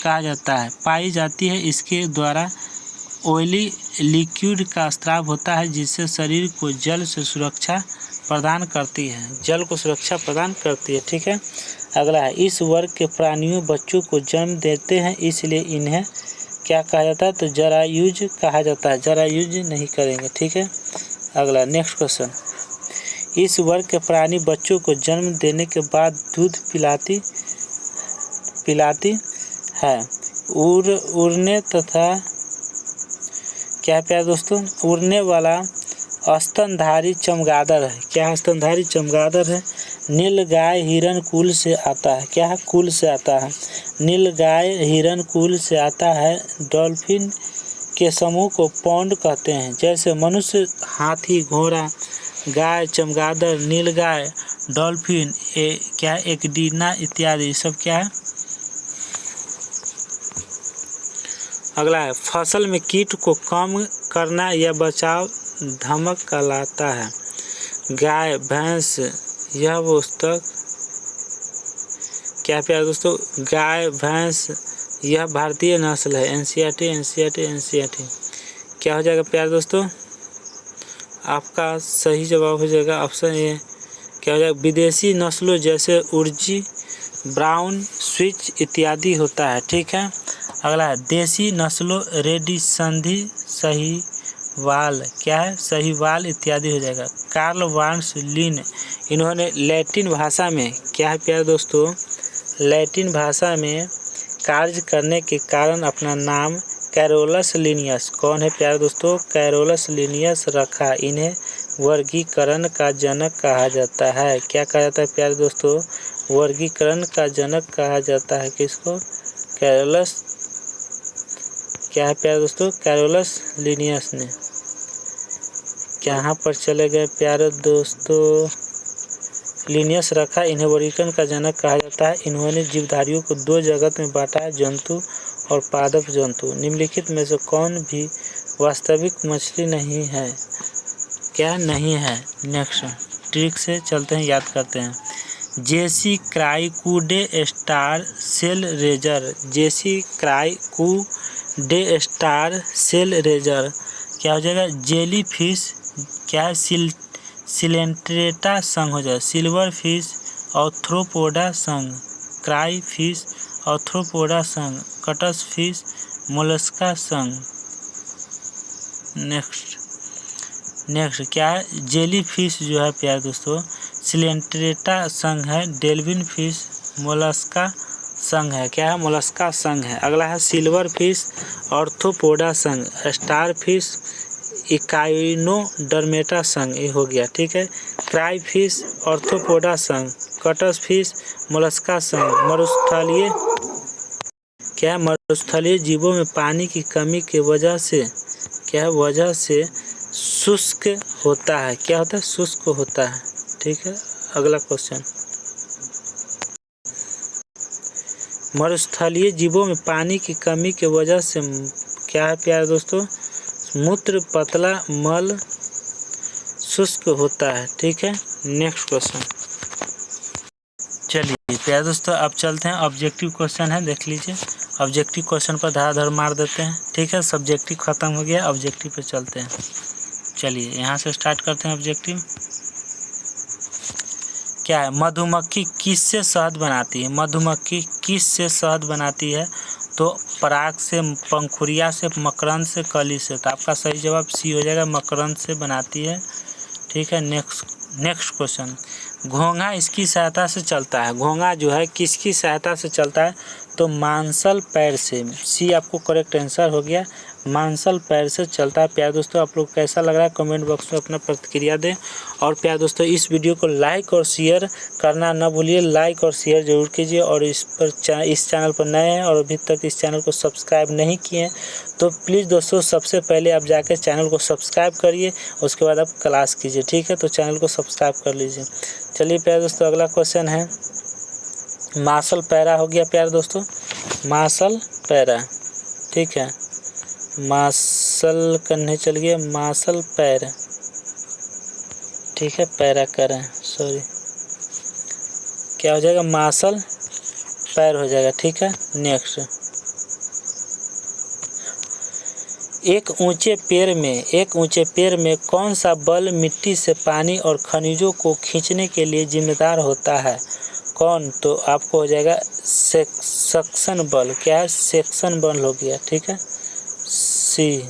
कहा जाता है, पाई जाती है। इसके द्वारा ऑयली लिक्विड का स्राव होता है, जिससे शरीर को जल को सुरक्षा प्रदान करती है। ठीक है। अगला है, इस वर्ग के प्राणियों बच्चों को जन्म देते हैं, इसलिए इन्हें क्या कहा जाता है? तो जरायुज कहा जाता है। जरायुज नहीं करेंगे। ठीक है। अगला नेक्स्ट क्वेश्चन, इस वर्ग के प्राणी बच्चों को जन्म देने के बाद दूध पिलाती है। उड़ने तथा क्या प्यारे दोस्तों? उड़ने वाला स्तनधारी चमगादड़ है। क्या स्तनधारी चमगादड़ है? नीलगाय हिरण कुल से आता है। क्या कुल से आता है? नीलगाय हिरण कुल से आता है। डॉल्फिन के समूह को पौंड कहते हैं, जैसे मनुष्य, हाथी, घोड़ा, गाय, चमगादड़, नीलगाय, डॉल्फिन, एक्डीना इत्यादि सब क्या है? अगला है, फसल में कीट को कम करना या बचाव धमक कहलाता है। गाय, भैंस, यह पुस्तक क्या प्यारे दोस्तों? गाय, भैंस यह भारतीय नस्ल है। एनसीईआरटी क्या हो जाएगा प्यारे दोस्तों? आपका सही जवाब हो जाएगा ऑप्शन ए। क्या हो जाएगा? विदेशी नस्लों जैसे उर्जी, ब्राउन, स्विच इत्यादि होता है। ठीक है। अगला है देसी नस्लों रेडी, संधि, सहीवाल। क्या है? सहीवाल इत्यादि हो जाएगा। कार्ल वार्न्स लिन, इन्होंने लैटिन भाषा में, क्या है प्यारे दोस्तों, लैटिन भाषा में कार्य करने के कारण अपना नाम कैरोलस लिनियस, कौन है प्यारे दोस्तों, कैरोलस लिनियस रखा। इन्हें वर्गीकरण का जनक कहा जाता है। क्या कहा जाता है प्यारे दोस्तों? वर्गीकरण का जनक कहा जाता है। किसको? कैरोलस, क्या है प्यारे दोस्तों, कैरोलस लिनियस ने। यहाँ पर चले गए प्यारे दोस्तों, लिनियस रखा, इन्हें वर्गीकरण का जनक कहा जाता है। इन्होंने जीवधारियों को दो जगत में बांटा है, जंतु और पादप जंतु। निम्नलिखित में से कौन भी वास्तविक मछली नहीं है? क्या नहीं है? नेक्स्ट ट्रिक से चलते हैं, याद करते हैं। जेसी क्राइकूडे स्टार सेल रेजर, जेसी क्राइकूडे स्टार सेल रेजर क्या हो जाएगा? जेली फिश, क्या है? सिलेंट्रेटा संघ हो जाएगा। सिल्वर फिश ऑर्थ्रोपोडा संघ, क्राई फिश ऑर्थ्रोपोडा संघ, कटस फिश मोलस्का संघ। नेक्स्ट क्या है? जेली फिश जो है प्यारे दोस्तों सिलेंट्रेटा संघ है। डेल्फिन फिश मोलस्का संघ है। क्या है? मोलस्का संघ है। अगला है सिल्वर फिश ऑर्थ्रोपोडा संघ, स्टार फिश इकाइनोडर्मेटा संघ, ये हो गया। ठीक है। क्राई फिश ऑर्थ्रोपोडा संघ, कटस फिश मोलस्का संघ। मरुस्थलीय, क्या है? मरुस्थलीय जीवों में पानी की कमी की वजह से, क्या है? वजह से शुष्क होता है। क्या होता है? शुष्क होता है। ठीक है। अगला क्वेश्चन, मरुस्थलीय जीवों में पानी की कमी की वजह से क्या है प्यारे दोस्तों? मूत्र पतला, मल शुष्क होता है। ठीक है। नेक्स्ट क्वेश्चन, चलिए प्यारे दोस्तों अब चलते हैं, ऑब्जेक्टिव क्वेश्चन है, देख लीजिए। ऑब्जेक्टिव क्वेश्चन पर धड़ाधड़ मार देते हैं। ठीक है। सब्जेक्टिव खत्म हो गया, ऑब्जेक्टिव पे चलते हैं। चलिए यहाँ से स्टार्ट करते हैं ऑब्जेक्टिव। क्या है? मधुमक्खी किससे शहद बनाती है? मधुमक्खी किस से शहद बनाती है? तो पराग से, पंखुड़िया से, मकरंद से, कली से। तो आपका सही जवाब सी हो जाएगा, मकरंद से बनाती है। ठीक है। नेक्स्ट क्वेश्चन, घोंघा इसकी सहायता से चलता है। घोंघा जो है किसकी सहायता से चलता है? तो मांसल पैर से। सी आपको करेक्ट आंसर हो गया, मांसल पैर से चलता है। प्यारे दोस्तों आप लोग कैसा लग रहा है कमेंट बॉक्स में अपना प्रतिक्रिया दें। और प्यारे दोस्तों इस वीडियो को लाइक और शेयर करना ना भूलिए, लाइक और शेयर जरूर कीजिए। और इस चैनल पर नए हैं और अभी तक इस चैनल को सब्सक्राइब नहीं किए हैं तो प्लीज़ दोस्तों सबसे पहले आप जाकर चैनल को सब्सक्राइब करिए, उसके बाद आप क्लास कीजिए। ठीक है। तो चैनल को सब्सक्राइब कर लीजिए। चलिए प्यारे दोस्तों अगला क्वेश्चन है, मार्शल पैरा हो गया प्यारे दोस्तों, मार्शल पैरा। ठीक है। मार्शल करने चल गया, मार्शल पैरा। ठीक है। पैरा करें, सॉरी, क्या हो जाएगा? मार्शल पैर हो जाएगा। ठीक है। नेक्स्ट, एक ऊंचे पेड़ में कौन सा बल मिट्टी से पानी और खनिजों को खींचने के लिए जिम्मेदार होता है? कौन? तो आपको हो जाएगा सक्शन बल। क्या है? सेक्शन बल हो गया। ठीक है। सी,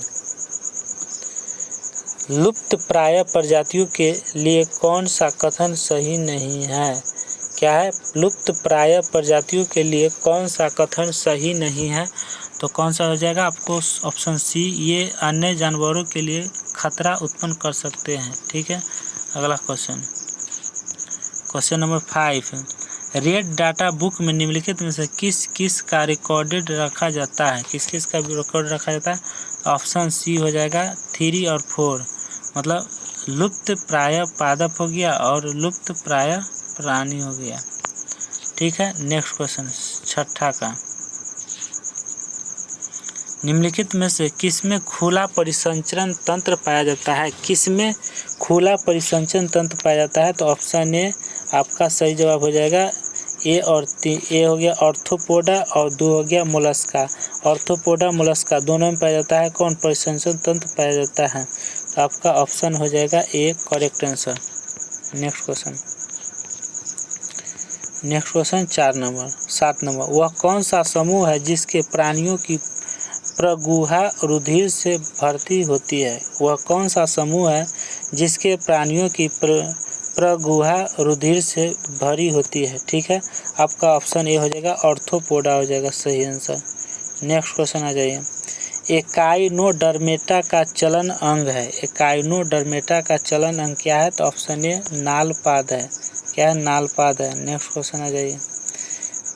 लुप्त प्राय प्रजातियों के लिए कौन सा कथन सही नहीं है? क्या है? लुप्त प्राय प्रजातियों के लिए कौन सा कथन सही नहीं है? तो कौन सा हो जाएगा? आपको ऑप्शन सी, ये अन्य जानवरों के लिए खतरा उत्पन्न कर सकते हैं। ठीक है। अगला question, question number 5, red data book में निम्नलिखित में से किस किस का रिकॉर्डेड रखा जाता है? किस किस का रिकॉर्ड रखा जाता है? ऑप्शन सी हो जाएगा 3 और 4, मतलब लुप्त प्राय पादप हो गया और लुप्त प्राय प्राणी हो गया। ठीक है। नेक्स्ट क्वेश्चन, छठा का, निम्नलिखित में से किसमें खुला परिसंचरण तंत्र पाया जाता है? किसमें खुला परिसंचरण तंत्र पाया जाता है? तो ऑप्शन ए आपका सही जवाब हो जाएगा। ए और 3, ए हो गया ऑर्थ्रोपोडा और 2 हो गया मोलस्का। ऑर्थ्रोपोडा मोलस्का दोनों में पाया जाता है कौन? परिसंचरण तंत्र पाया जाता है। तो आपका ऑप्शन हो जाएगा A correct answer. Next question 7 number, वह कौन सा समूह है जिसके प्राणियों की प्रगुहा रुधिर से भर्ती होती है? वह कौन सा समूह है जिसके प्राणियों की प्रगुहा रुधिर से भरी होती है? ठीक है, आपका ऑप्शन ए हो जाएगा ऑर्थोपोडा हो जाएगा सही आंसर। नेक्स्ट क्वेश्चन आ जाइए, एकाइनोडर्मेटा का चलन अंग है। एकाइनोडर्मेटा का चलन अंग क्या है? तो ऑप्शन ए नालपाद है। क्या है? नालपाद है। नेक्स्ट क्वेश्चन आ जाइए,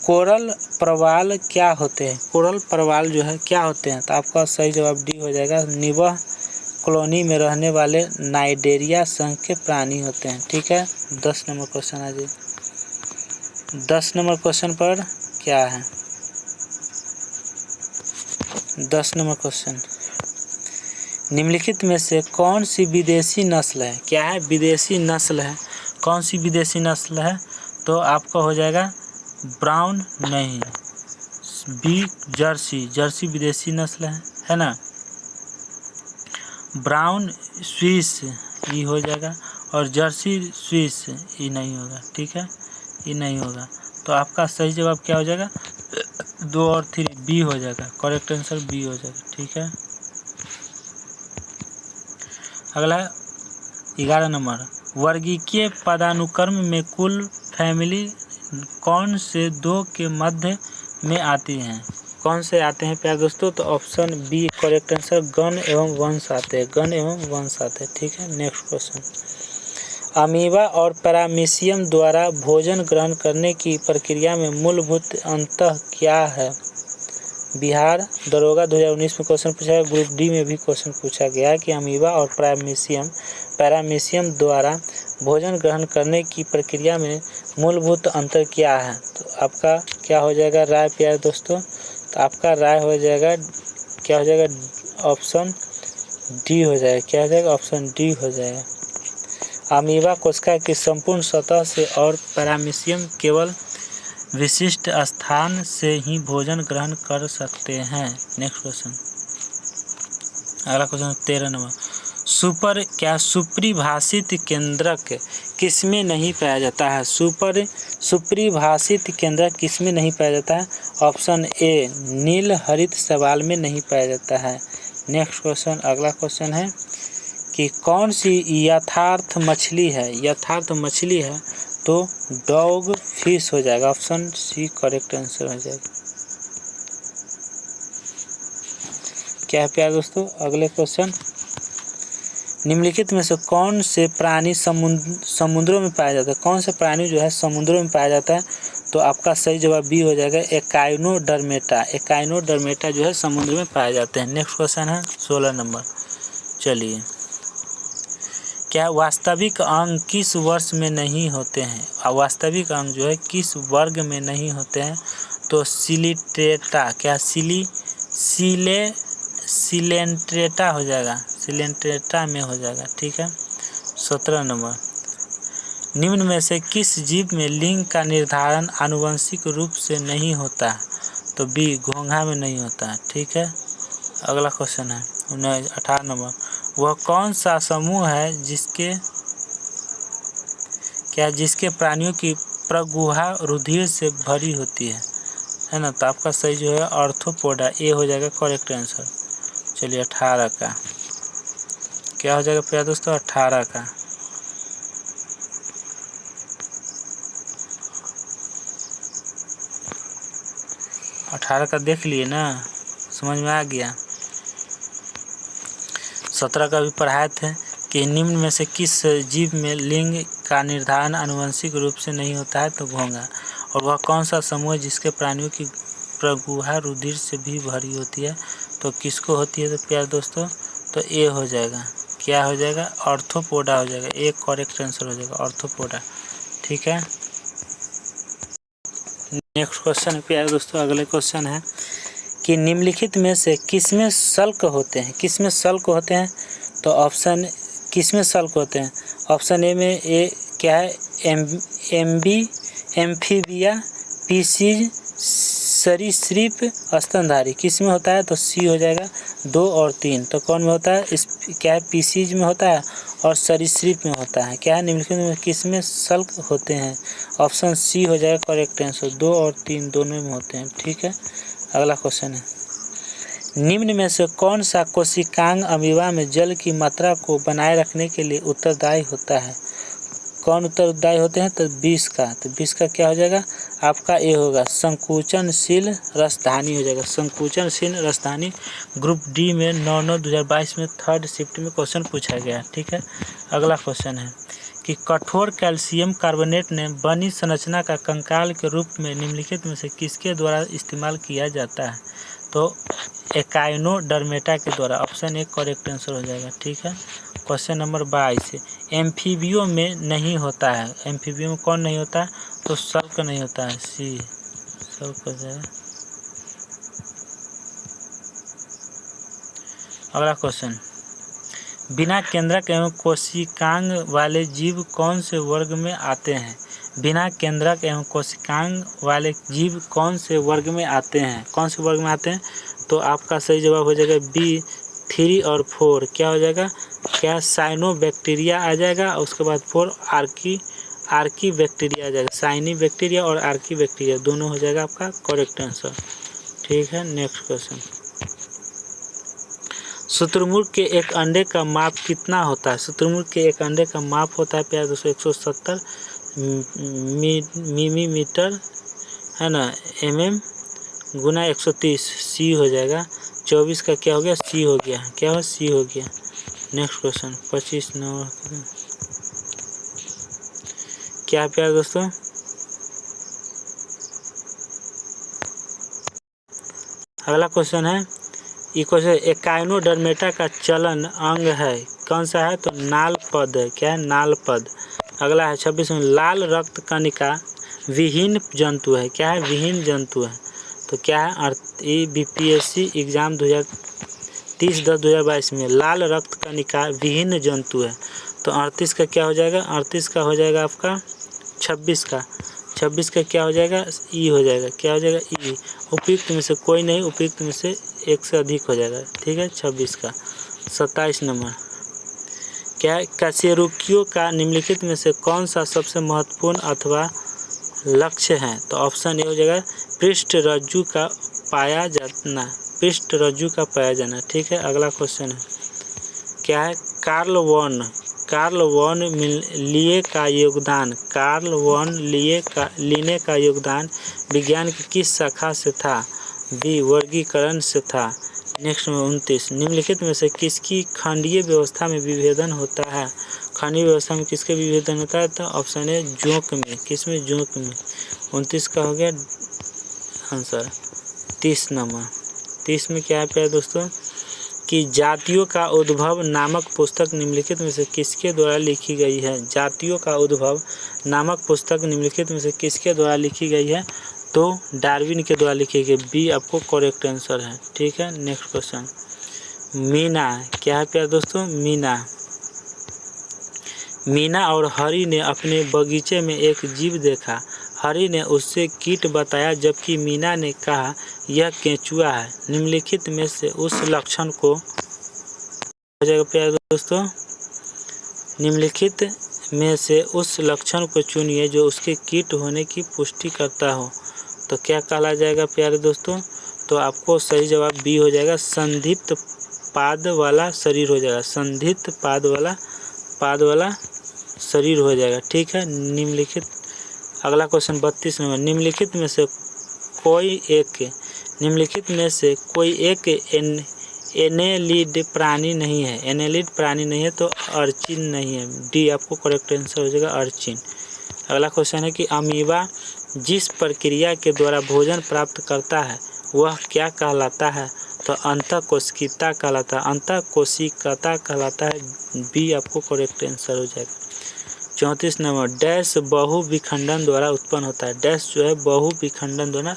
कोरल प्रवाल क्या होते हैं? कोरल प्रवाल जो है क्या होते हैं? तो आपका सही जवाब डी हो जाएगा, निवह कॉलोनी में रहने वाले नाइडेरिया संघ के प्राणी होते हैं। ठीक है, 10 नंबर क्वेश्चन आ जाइए। 10 नंबर क्वेश्चन पर क्या है? 10 नंबर क्वेश्चन, निम्नलिखित में से कौन सी विदेशी नस्ल है? क्या है? विदेशी नस्ल है। कौन सी विदेशी नस्ल है? तो आपका हो जाएगा ब्राउन नहीं, बी जर्सी। जर्सी विदेशी नस्ल है ना। ब्राउन स्विस ये हो जाएगा, और जर्सी स्विस ये नहीं होगा। ठीक है, ये नहीं होगा। तो आपका सही जवाब क्या हो जाएगा? 2 और 3 बी हो जाएगा। करेक्ट आंसर बी हो जाएगा। ठीक है, अगला 11 नंबर, वर्गीकीय पदानुक्रम में कुल फैमिली कौन से 2 के मध्य में आती हैं? कौन से आते हैं प्यारे दोस्तों? तो ऑप्शन बी करेक्ट आंसर, गण एवं वंश आते हैं। गण एवं वंश आते हैं। ठीक है, नेक्स्ट क्वेश्चन, अमीबा और पैरामीशियम द्वारा भोजन ग्रहण करने की प्रक्रिया में मूलभूत अंतर क्या है? बिहार दरोगा 2019 में क्वेश्चन पूछा है, ग्रुप डी में भी क्वेश्चन पूछा गया है कि अमीबा और पैरामीशियम द्वारा भोजन ग्रहण करने की प्रक्रिया में मूलभूत अंतर क्या है? तो आपका क्या हो जाएगा राय प्यारे दोस्तों? तो आपका राय हो जाएगा, क्या हो जाएगा? ऑप्शन डी हो जाएगा। क्या हो जाएगा? ऑप्शन डी हो जाएगा। अमीबा कोशिका की संपूर्ण सतह से और पैरामीशियम केवल विशिष्ट स्थान से ही भोजन ग्रहण कर सकते हैं। नेक्स्ट क्वेश्चन, अगला क्वेश्चन 13 नंबर, सुपरिभाषित केंद्रक किसमें नहीं पाया जाता है? सुपरिभाषित केंद्रक किसमें नहीं पाया जाता है? ऑप्शन ए नील हरित शैवाल में नहीं पाया जाता है। नेक्स्ट क्वेश्चन, अगला क्वेश्चन है कि कौन सी यथार्थ मछली है? यथार्थ मछली है तो डॉग फिश हो जाएगा। ऑप्शन सी करेक्ट आंसर हो जाएगा। क्या है प्यारे दोस्तों? अगले क्वेश्चन, निम्नलिखित में से कौन से प्राणी समुद्रों में पाया जाता है? कौन से प्राणी जो है समुद्रों में पाया जाता है? तो आपका सही जवाब बी हो जाएगा, एकाइनोडर्मेटा। एकाइनोडर्मेटा जो है समुद्र में पाए जाते हैं। नेक्स्ट क्वेश्चन है 16 नंबर, चलिए, क्या वास्तविक अंग किस वर्ष में नहीं होते हैं? वास्तविक अंग जो है किस वर्ग में नहीं होते हैं? तो सिलिट्रेटा, क्या सिलेंट्रेटा हो जाएगा। सिलेंट्रेटा में हो जाएगा। ठीक है, 17 नंबर, निम्न में से किस जीव में लिंग का निर्धारण आनुवंशिक रूप से नहीं होता? तो बी घोंघा में नहीं होता। ठीक है, अगला क्वेश्चन है 18 नंबर, वह कौन सा समूह है जिसके प्राणियों की प्रगुहा रुधिर से भरी होती है ना। तो आपका सही जो है ऑर्थोपोडा, ए हो जाएगा करेक्ट आंसर। चलिए 18 का क्या हो जाएगा प्यारे दोस्तों? 18 का 18 का देख लिए ना, समझ में आ गया। 17 का भी पढ़ाए थे कि निम्न में से किस जीव में लिंग का निर्धारण आनुवंशिक रूप से नहीं होता है? तो घोंघा। और वह कौन सा समूह जिसके प्राणियों की प्रगुहा रुधिर से भी भरी होती है? तो किसको होती है? तो प्यारे दोस्तों तो ए हो जाएगा। क्या हो जाएगा? ऑर्थोपोडा हो जाएगा। एक करेक्ट आंसर हो जाएगा ऑर्थोपोडा। ठीक है, नेक्स्ट क्वेश्चन प्यारे दोस्तों, अगले क्वेश्चन है कि निम्नलिखित में से किसमें सल्क होते हैं? किसमें सल्क होते हैं? तो ऑप्शन किसमें सल्क होते हैं? ऑप्शन ए में ए क्या है? एम्फीबिया, पीसीज, सरीसृप स्तनधारी किस में होता है? तो सी हो जाएगा 2 और 3। तो कौन में होता है? इस क्या है? पीसीज में होता है और सरीसृप में होता है। क्या है? निम्नलिखित में किस में शल्क होते हैं? ऑप्शन सी हो जाएगा करेक्ट आंसर। 2 और 3 दोनों में होते हैं। ठीक है, अगला क्वेश्चन है, निम्न में से कौन सा कोशिकांग अमीबा में जल की मात्रा को बनाए रखने के लिए उत्तरदायी होता है? कौन उत्तरदायी होते हैं? तो 20 का। तो 20 का क्या हो जाएगा आपका? ए होगा संकुचनशील रसधानी हो जाएगा। संकुचनशील रसधानी ग्रुप डी में 9/9/2022 में 3rd शिफ्ट में क्वेश्चन पूछा गया। ठीक है, अगला क्वेश्चन है कि कठोर कैल्शियम कार्बोनेट ने बनी संरचना का कंकाल के रूप में निम्नलिखित में से किसके द्वारा इस्तेमाल किया जाता है? तो एकाइनोडर्मेटा के द्वारा। ऑप्शन ए करेक्ट आंसर हो जाएगा। ठीक है, क्वेश्चन नंबर 22 एम्फीबियो में नहीं होता है। एम्फीबियो में कौन नहीं होता है? तो शल्क नहीं होता है। सी शल्क हो जाएगा। अगला क्वेश्चन, बिना केंद्रक एवं कोशिकांग वाले जीव कौन से वर्ग में आते हैं? बिना केंद्रक एवं कोशिकांग वाले जीव कौन से वर्ग में आते हैं? कौन से वर्ग में आते हैं? तो आपका सही जवाब हो जाएगा बी 3 और 4। क्या हो जाएगा? क्या साइनोबैक्टीरिया आ जाएगा, उसके बाद 4 आर्की बैक्टीरिया आ जाएगा। साइनी बैक्टीरिया और आर्की बैक्टीरिया दोनों हो जाएगा आपका करेक्ट आंसर। ठीक है, नेक्स्ट क्वेश्चन, शुतुरमुर्ग के एक अंडे का माप कितना होता है? शुतुरमुर्ग के एक अंडे का माप होता है प्यार दोस्तों 170 मिलीमीटर है ना, गुना 130। सी हो जाएगा। 24 का क्या हो गया? सी हो गया। क्या हो? सी हो गया। नेक्स्ट क्वेश्चन 25 नंबर क्या प्यार दोस्तों? अगला क्वेश्चन है, ये क्वेश्चन एकाइनोडर्मेटा का चलन अंग है, कौन सा है? तो नाल पद है। क्या है? नाल पद। अगला है 26 में लाल रक्त कणिका विहीन जंतु है। क्या है? विहीन जंतु है। तो क्या है? ये बीपीएससी एग्जाम 30/10/2022 में लाल रक्त कणिका विहीन जंतु है। तो 38 का क्या हो जाएगा? 38 का हो जाएगा आपका 26 का। 26 का क्या हो जाएगा? ई हो जाएगा। क्या हो जाएगा? ई। उपयुक्त में से कोई नहीं, उपयुक्त में से एक से अधिक हो जाएगा। ठीक है, 26 का। 27 नंबर क्या है? कशेरुकियों का निम्नलिखित में से कौन सा सबसे महत्वपूर्ण अथवा लक्ष्य है? तो ऑप्शन ए हो जाएगा पृष्ठ रज्जु का पाया जाना। पृष्ठ रज्जु का पाया जाना। ठीक है, अगला क्वेश्चन है, क्या है? कार्ल वॉन लिए का योगदान। कार्ल वॉन लीने का योगदान विज्ञान की किस शाखा से था? बी वर्गीकरण से था। नेक्स्ट में 29 निम्नलिखित में से किसकी खंडीय व्यवस्था में विभेदन होता है? खंडीय व्यवस्था में किसके विभेदन होता है? तो ऑप्शन है जोंक में। किस में? जोंक में। 29 का हो गया आंसर। 30 नंबर 30 में क्या है प्यारे दोस्तों कि जातियों का उद्भव नामक पुस्तक निम्नलिखित में से किसके द्वारा लिखी गई है? जातियों का उद्भव नामक पुस्तक निम्नलिखित में से किसके द्वारा लिखी गई है? तो डार्विन के द्वारा लिखी गई। बी आपको करेक्ट आंसर है। ठीक है, नेक्स्ट क्वेश्चन, मीना क्या है प्यारे दोस्तों? मीना और हरि ने अपने बगीचे में एक जीव देखा। हरि ने उससे कीट बताया जबकि मीना ने कहा यह केंचुआ है। निम्नलिखित में से उस लक्षण को हो जाएगा प्यारे दोस्तों, निम्नलिखित में से उस लक्षण को चुनिए जो उसके कीट होने की पुष्टि करता हो। तो क्या कहला जाएगा प्यारे दोस्तों? तो आपको सही जवाब बी हो जाएगा, संधिप्त पाद वाला शरीर हो जाएगा। संधिप्त पाद वाला शरीर हो जाएगा। ठीक है, निम्नलिखित अगला क्वेश्चन 32 नंबर निम्नलिखित में से कोई एक एनेलिड प्राणी नहीं है। एनेलिड प्राणी नहीं है तो अर्चिन नहीं है। डी आपको करेक्ट आंसर हो जाएगा, अर्चिन। अगला क्वेश्चन है कि अमीबा जिस प्रक्रिया के द्वारा भोजन प्राप्त करता है वह क्या कहलाता है? तो अंतःकोशिका कहलाता है। अंतःकोशिकता कहलाता है। बी आपको करेक्ट आंसर हो जाएगा। 34 नंबर डैश बहु विखंडन द्वारा उत्पन्न होता है। डैश जो है बहु विखंडन द्वारा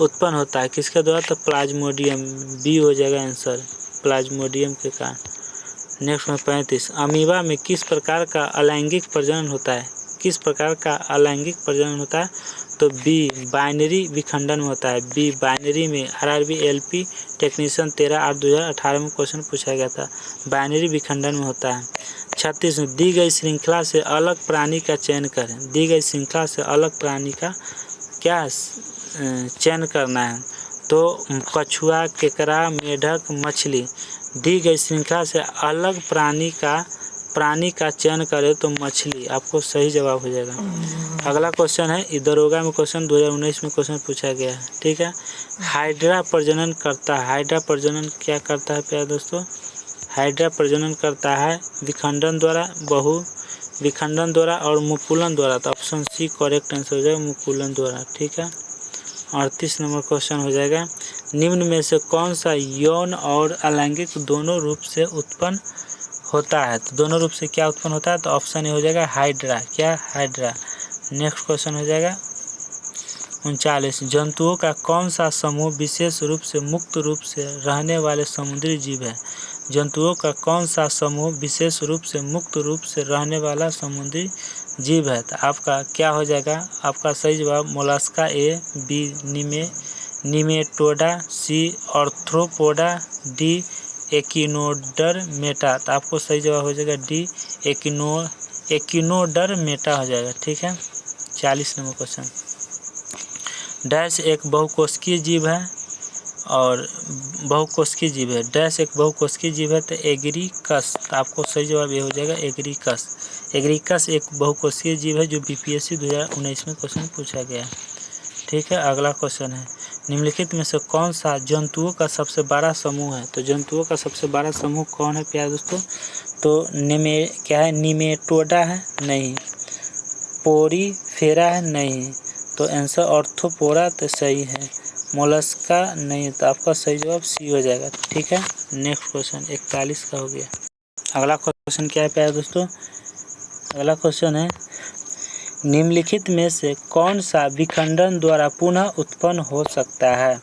उत्पन्न होता है। किसके द्वारा? तो प्लाज्मोडियम। बी हो जाएगा आंसर, प्लाज्मोडियम के कारण। नेक्स्ट में 35 अमीबा में किस प्रकार का अलैंगिक प्रजनन होता है? किस प्रकार का अलैंगिक प्रजनन होता है? तो बी बाइनरी विखंडन में होता है। बी बाइनरी में RRB LP टेक्नीशियन 13/8/2018 में क्वेश्चन पूछा गया था। बाइनरी विखंडन में होता है। 36 में दी गई श्रृंखला से अलग प्राणी का चयन करें। दी गई श्रृंखला से अलग प्राणी का क्या चयन करना है? तो कछुआ, केकड़ा, मेढक, मछली। दी गई श्रृंखला से अलग प्राणी का चयन करें तो मछली आपको सही जवाब हो जाएगा। अगला क्वेश्चन है दरोगा में क्वेश्चन 2019 में क्वेश्चन पूछा गया है। ठीक है, हाइड्रा प्रजनन करता है। हाइड्रा प्रजनन क्या करता है प्यारे दोस्तों? हाइड्रा प्रजनन करता है विखंडन द्वारा, बहु विखंडन द्वारा और मुकुलन द्वारा। तो ऑप्शन सी करेक्ट आंसर हो जाएगा, मुकुलन द्वारा। ठीक है, 38 नंबर क्वेश्चन हो जाएगा, निम्न में से कौन सा यौन और अलैंगिक दोनों रूप से उत्पन्न होता है? तो दोनों रूप से क्या उत्पन्न होता है? तो ऑप्शन ए हो जाएगा हाइड्रा। क्या? हाइड्रा। नेक्स्ट क्वेश्चन हो जाएगा 39, जंतुओं का कौन सा समूह विशेष रूप से मुक्त रूप से रहने वाले समुद्री जीव है? जंतुओं का कौन सा समूह विशेष रूप से मुक्त रूप से रहने वाला समुद्री जीव है? तो आपका क्या हो जाएगा? आपका सही जवाब मोलस्का ए, बी निमेटोडा, सी आर्थ्रोपोडा, डी एकिनोडर्मेटा। तो आपको सही जवाब हो जाएगा डी एकिनोडर्मेटा हो जाएगा। ठीक है, 40 नंबर क्वेश्चन, डैश एक बहुकोशिकीय जीव है और बहुकोशिकीय जीव है। डैश एक बहुकोशिकीय जीव है तो एग्रीकस। तो आपको सही जवाब ये हो जाएगा एग्रीकस। एग्रीकस एक बहुकोशिकीय जीव है जो BPSC 2019 में क्वेश्चन पूछा गया है। ठीक है, अगला क्वेश्चन है, निम्नलिखित में से कौन सा जंतुओं का सबसे बड़ा समूह है? तो जंतुओं का सबसे बड़ा समूह कौन है प्यारे दोस्तों? तो क्या है? निमेटोडा है? नहीं। पोरीफेरा है? नहीं। तो आंसर आर्थ्रोपोडा तो सही है। मोलस्का नहीं, तो आपका सही जवाब सी हो जाएगा। ठीक है, नेक्स्ट क्वेश्चन 41 का हो गया। अगला क्वेश्चन क्या है प्यारे दोस्तों? अगला क्वेश्चन है, निम्नलिखित में से कौन सा विखंडन द्वारा पुनः उत्पन्न हो सकता है?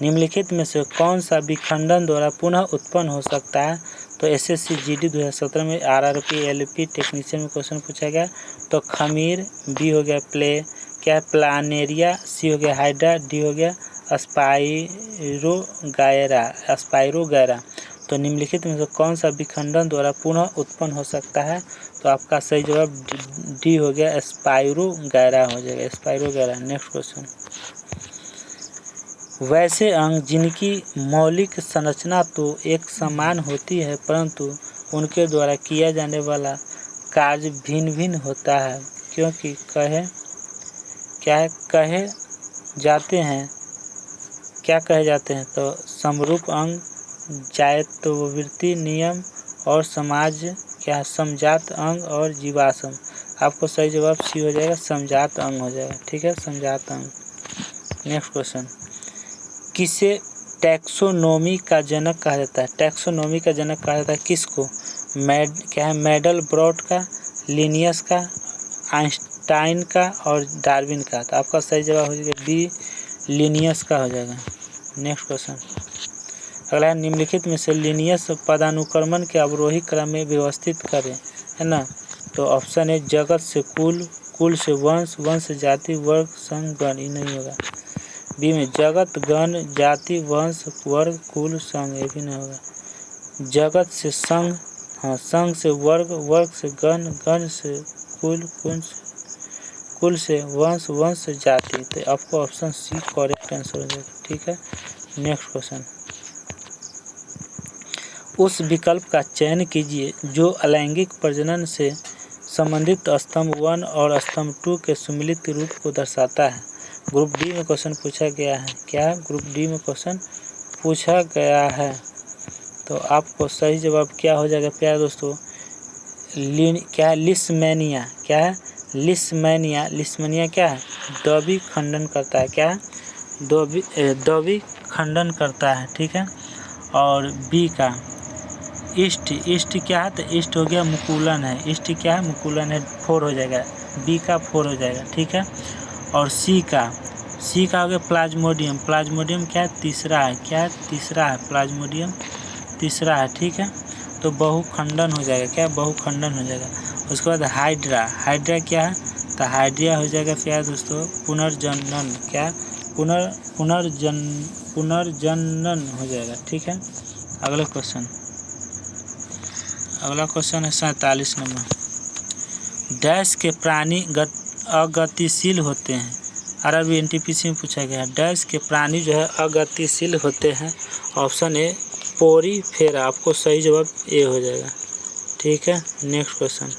निम्नलिखित में से कौन सा विखंडन द्वारा पुनः उत्पन्न हो सकता है? तो SSC GD 2017 में RRB LP टेक्नीशियन में क्वेश्चन पूछा गया। तो खमीर, बी हो गया क्या प्लानेरिया, सी हो गया हाइड्रा, डी हो गया स्पाइरोगैरा। तो निम्नलिखित में से कौन सा विखंडन द्वारा पुनः उत्पन्न हो सकता है? तो आपका सही जवाब डी हो गया स्पाइरोगैरा हो जाएगा, स्पाइरोगैरा। नेक्स्ट क्वेश्चन, वैसे अंग जिनकी मौलिक संरचना तो एक समान होती है परंतु उनके द्वारा किया जाने वाला कार्य भिन्न भिन्न होता है, क्योंकि कहे जाते हैं? तो समरूप अंग, जायत्ववृत्ति नियम और समजात अंग और जीवाश्म। आपको सही जवाब सी हो जाएगा, समजात अंग हो जाएगा। ठीक है, समजात अंग। नेक्स्ट क्वेश्चन, किसे टैक्सोनॉमी का जनक कहा जाता है? टैक्सोनॉमी का जनक कहा जाता है किसको? मैंडेलब्रॉट का, लिनियस का, आइंस्टाइन का और डार्विन का। तो आपका सही जवाब हो जाएगा बी लिनियस का हो जाएगा। नेक्स्ट क्वेश्चन, अगला है, निम्नलिखित में से लिनियस पदानुक्रमण के अवरोही क्रम में व्यवस्थित करें, है ना? तो ऑप्शन है जगत से कुल, कुल से वंश, वंश से जाति, वर्ग, संघ, गण। ये नहीं होगा। बी में जगत, गण, जाति, वंश, वर्ग, कुल, संघ। ये भी नहीं होगा। जगत से संघ, हाँ, संघ से वर्ग, वर्ग से गण, गण से कुल, कुल से वंश, वंश से जाति। तो आपको ऑप्शन सी करेक्ट आंसर हो जाएगा। ठीक है, नेक्स्ट क्वेश्चन, उस विकल्प का चयन कीजिए जो अलैंगिक प्रजनन से संबंधित स्तंभ 1 और स्तंभ 2 के सम्मिलित रूप को दर्शाता है। ग्रुप डी में क्वेश्चन पूछा गया है। क्या? ग्रुप डी में क्वेश्चन पूछा गया है। तो आपको सही जवाब क्या हो जाएगा प्यारे दोस्तों? क्या है? लिस्मेनिया। क्या है? लिस्मेनिया। लिस्मेनिया क्या है? द्वि खंडन करता है। क्या है? द्वि खंडन करता है। ठीक है, और बी का ईस्ट क्या है? तो ईस्ट हो गया मुकुलन है। ईस्ट क्या है? मुकुलन है, 4 हो जाएगा। बी का 4 हो जाएगा। ठीक है, और सी का हो गया प्लाज्मोडियम। प्लाज्मोडियम क्या है? तीसरा है। क्या है? तीसरा है। प्लाज्मोडियम तीसरा है। ठीक है, तो बहुखंडन हो जाएगा। क्या? बहुखंडन हो जाएगा। उसके बाद हाइड्रा। हाइड्रा क्या है? तो हाइड्रिया हो जाएगा प्यारे दोस्तों पुनर्जनन, क्या पुनर्जनन हो जाएगा। ठीक है, अगला क्वेश्चन है 47 नंबर। डैश के प्राणी अगतिशील होते हैं। RRB NTPC में पूछा गया है, डैश के प्राणी जो है अगतिशील होते हैं। ऑप्शन ए पोरीफेरा, आपको सही जवाब ए हो जाएगा। ठीक है, नेक्स्ट क्वेश्चन,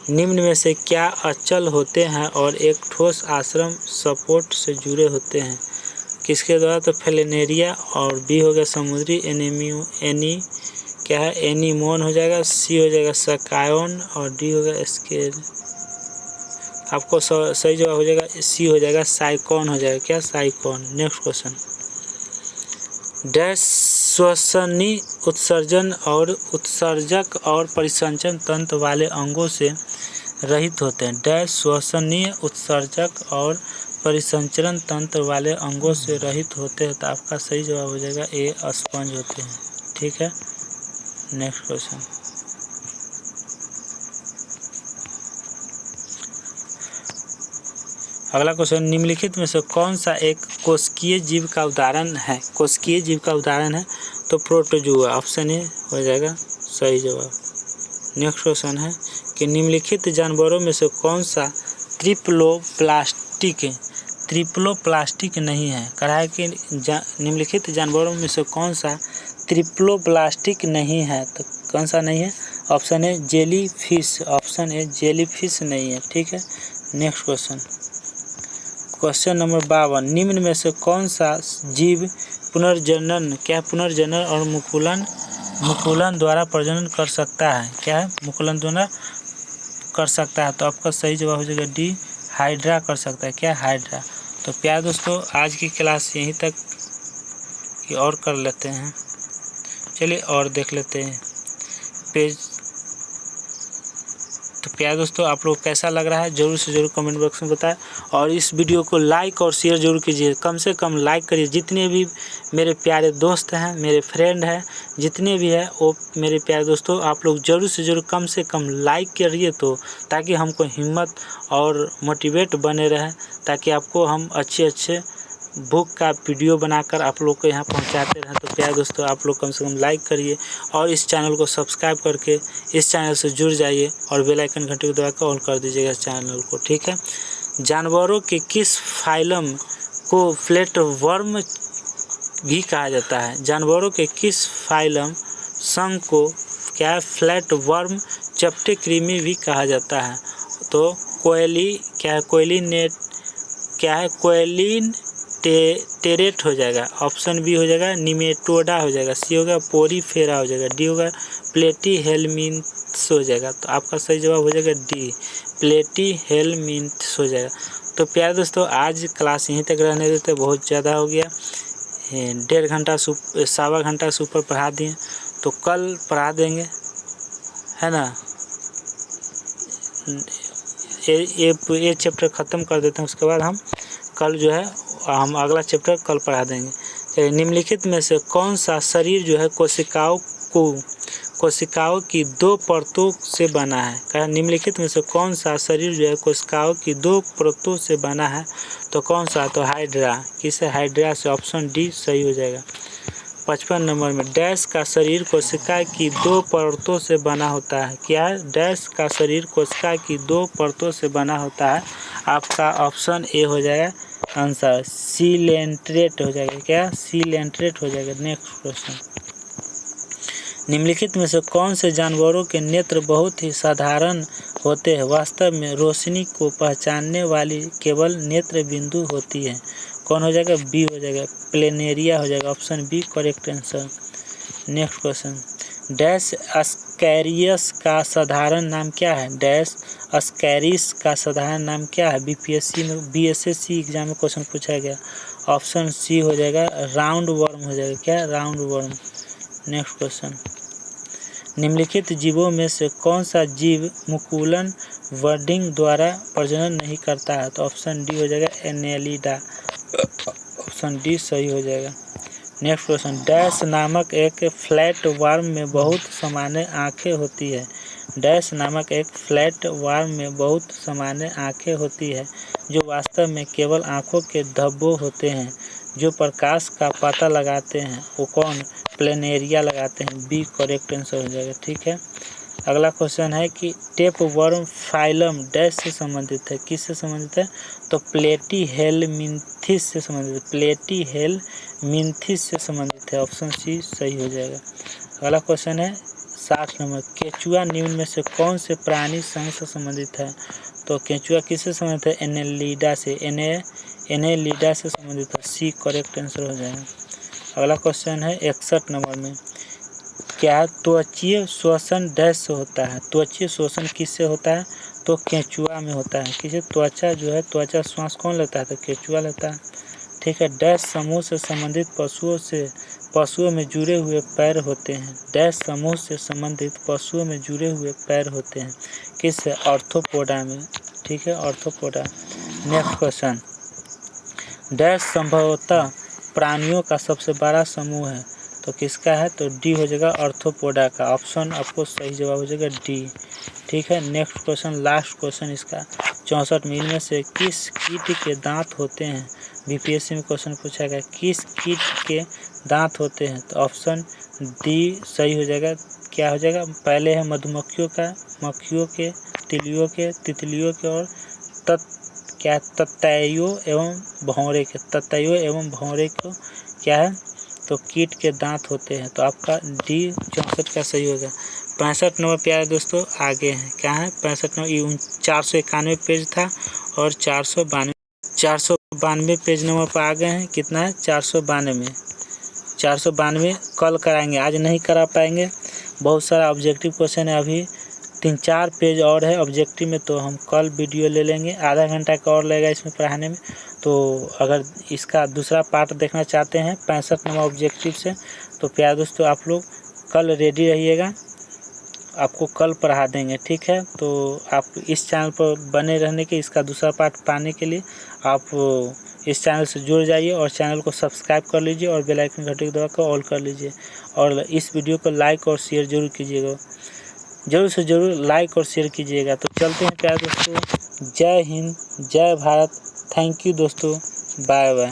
निम्न में से क्या अचल होते हैं और एक ठोस आश्रम सपोर्ट से जुड़े होते हैं? किसके द्वारा? तो फ्लेनेरिया, और बी हो गया समुद्री एनीमोन हो जाएगा, सी हो जाएगा सकायोन, और डी हो गया स्केल। आपको सही जवाब हो जाएगा सी हो जाएगा साइकॉन हो जाएगा, क्या साइकॉन। नेक्स्ट क्वेश्चन, डैश श्वसनीय उत्सर्जन और उत्सर्जक और परिसंचरण तंत्र वाले अंगों से रहित होते हैं। डैश श्वसनीय उत्सर्जक और परिसंचरण तंत्र वाले अंगों से रहित होते हैं। तो आपका सही जवाब हो जाएगा ए स्पंज होते हैं। ठीक है, नेक्स्ट क्वेश्चन, अगला क्वेश्चन, निम्नलिखित में से कौन सा एक कोशिकीय जीव का उदाहरण है? कोशिकीय जीव का उदाहरण है तो प्रोटोजुआ, ऑप्शन ए हो जाएगा सही जवाब। नेक्स्ट क्वेश्चन है कि निम्नलिखित जानवरों में से कौन सा ट्रिप्लोप्लास्टिक नहीं है? कहा है कि निम्नलिखित जानवरों में से कौन सा ट्रिप्लोप्लास्टिक नहीं है? तो कौन सा नहीं है? Option A jelly fish, option A jelly fish नहीं है। ठीक है, नेक्स्ट क्वेश्चन नंबर 52, निम्न में से कौन सा जीव पुनर्जनन और मुकुलन द्वारा प्रजनन कर सकता है? क्या है? मुकुलन द्वारा कर सकता है। तो आपका सही जवाब हो जाएगा डी, हाइड्रा कर सकता है। क्या? हाइड्रा। तो प्यारे दोस्तों, आज की क्लास यहीं तक की और कर लेते हैं। चलिए और देख लेते हैं पेज। तो प्यारे दोस्तों, आप लोग कैसा लग रहा है ज़रूर से ज़रूर कमेंट बॉक्स में बताएं, और इस वीडियो को लाइक और शेयर जरूर कीजिए। कम से कम लाइक करिए। जितने भी मेरे प्यारे दोस्त हैं, मेरे फ्रेंड हैं, जितने भी हैं, वो मेरे प्यारे दोस्तों, आप लोग ज़रूर से ज़रूर कम से कम लाइक करिए, तो ताकि हमको हिम्मत और मोटिवेट बने रहें, ताकि आपको हम अच्छे बुक का वीडियो बनाकर आप लोग को यहाँ पहुँचाते रहें। तो प्यारे दोस्तों, आप लोग कम से कम लाइक करिए और इस चैनल को सब्सक्राइब करके इस चैनल से जुड़ जाइए, और बेल आइकन घंटे को दबाकर ऑन कर दीजिएगा इस चैनल को। ठीक है, जानवरों के किस फाइलम को फ्लैटवर्म भी कहा जाता है? जानवरों के किस फाइलम संघ को क्या है? फ्लैटवर्म चपटे कृमि भी कहा जाता है। तो कोएलिन टेरेट हो जाएगा, ऑप्शन बी हो जाएगा निमेटोडा हो जाएगा, सी होगा पोरीफेरा हो जाएगा, डी होगा प्लेटीहेल्मिन्थ्स हो जाएगा। तो आपका सही जवाब हो जाएगा डी, प्लेटीहेल्मिन्थ्स हो जाएगा। तो प्यारे दोस्तों, आज क्लास यहीं तक रहने देते, बहुत ज़्यादा हो गया, 1.5 घंटा 1.25 घंटा से ऊपर पढ़ा दिए, तो कल पढ़ा देंगे, है ना। ये चैप्टर ख़त्म कर देते हैं, उसके बाद हम कल जो है हम अगला चैप्टर कल पढ़ा देंगे। चलिए, निम्नलिखित में से कौन सा शरीर जो है कोशिकाओं की 2 परतों से बना है? कहा निम्नलिखित में से कौन सा शरीर जो है कोशिकाओं की 2 परतों से बना है? तो कौन सा? तो हाइड्रा। किसे? हाइड्रा से, ऑप्शन डी सही हो जाएगा। 55 नंबर में, डैश का शरीर कोशिका की 2 परतों से बना होता है। क्या है? डैश का शरीर कोशिका की 2 परतों से बना होता है। आपका ऑप्शन ए हो जाएगा आंसर, सीलेंट्रेट हो जाएगा। क्या? सीलेंट्रेट हो जाएगा। नेक्स्ट क्वेश्चन, निम्नलिखित में से कौन से जानवरों के नेत्र बहुत ही साधारण होते हैं? वास्तव में रोशनी को पहचानने वाली केवल नेत्र बिंदु होती है। कौन हो जाएगा? बी हो जाएगा, प्लेनेरिया हो जाएगा, option B correct answer. Next question, dash Ascaris का साधारण नाम क्या है? डैश अस्कैरिस का साधारण नाम क्या है? बीपीएससी में BSSC एग्जाम में क्वेश्चन पूछा गया। ऑप्शन सी हो जाएगा राउंड वर्म हो जाएगा। क्या? Round worm. नेक्स्ट क्वेश्चन, निम्नलिखित जीवों में से कौन सा जीव मुकुलन बर्डिंग द्वारा प्रजनन नहीं करता है? तो ऑप्शन डी हो जाएगा एनेलिडा, ऑप्शन डी सही हो जाएगा। नेक्स्ट क्वेश्चन, डैश नामक एक फ्लैट वर्म में बहुत सामान्य आँखें होती है। डैश नामक एक फ्लैट वार्म में बहुत सामान्य आँखें होती है जो वास्तव में केवल आँखों के धब्बों होते हैं जो प्रकाश का पता लगाते हैं। वो कौन? प्लेनेरिया लगाते हैं। बी करेक्ट आंसर हो जाएगा। ठीक है, अगला क्वेश्चन है कि टेप वर्म फाइलम डैश से संबंधित है। किससे संबंधित है? तो प्लेटीहेलमिन्थिस से संबंधित है। प्लेटीहेलमिन्थिस से संबंधित है। ऑप्शन सी सही हो जाएगा। अगला क्वेश्चन है 60 नंबर, केंचुआ निम्न में से कौन से प्राणी संघ से संबंधित है? तो केंचुआ किससे संबंधित है? एनेलिडा से। एनेलिडा से संबंधित है। सी करेक्ट आंसर हो जाएगा। अगला क्वेश्चन है 61 नंबर में, क्या त्वचीय श्वसन डैश से होता है? त्वचीय श्वसन किससे होता है? तो केंचुआ में होता है। किसे? त्वचा जो है, त्वचा श्वास कौन लेता है? तो केंचुआ लेता है। ठीक है, डैश समूह से संबंधित पशुओं में जुड़े हुए पैर होते हैं। डैश समूह से संबंधित पशुओं में जुड़े हुए पैर होते हैं। किससे? आर्थ्रोपोडा में। ठीक है, आर्थ्रोपोडा। नेक्स्ट क्वेश्चन, डैश संभवतः प्राणियों का सबसे बड़ा समूह है। तो किसका है? तो डी हो जाएगा, आर्थ्रोपोडा का। ऑप्शन आपको सही जवाब हो जाएगा डी। ठीक है, नेक्स्ट क्वेश्चन, लास्ट क्वेश्चन इसका 64 में, इनमें से किस कीट के दांत होते हैं? बीपीएससी में क्वेश्चन पूछा गया, किस कीट के दांत होते हैं? तो ऑप्शन डी सही हो जाएगा। क्या हो जाएगा? पहले है मधुमक्खियों का, मक्खियों के, तिलियों के, तितलियों के और ततैयों एवं भौरे के। ततैयों एवं भौरे को क्या है? तो कीट के दांत होते हैं। तो आपका डी 64 का सही होगा। 65 नंबर प्यारे दोस्तों आगे हैं, क्या है? 65 नंबर 491 पेज था और 492 पेज नंबर पर आ गए हैं। कितना है? 492 कल कराएंगे, आज नहीं करा पाएंगे। बहुत सारा ऑब्जेक्टिव क्वेश्चन है, अभी 3-4 पेज और है ऑब्जेक्टिव में, तो हम कल वीडियो ले लेंगे। आधा घंटा का और लगेगा इसमें पढ़ाने में। तो अगर इसका दूसरा पार्ट देखना चाहते हैं 65 नंबर ऑब्जेक्टिव से, तो प्यारे दोस्तों आप लोग कल रेडी रहिएगा, आपको कल पढ़ा देंगे। ठीक है, तो आप इस चैनल पर बने रहने के, इसका दूसरा पार्ट पाने के लिए आप इस चैनल से जुड़ जाइए और चैनल को सब्सक्राइब कर लीजिए और बेल आइकन घंटी को दबाकर ऑल कर लीजिए और इस वीडियो को लाइक और शेयर जरूर कीजिएगा। जरूर से जरूर लाइक और शेयर कीजिएगा। तो चलते हैं प्यारे दोस्तों, जय हिंद, जय भारत। थैंक यू दोस्तों, बाय बाय।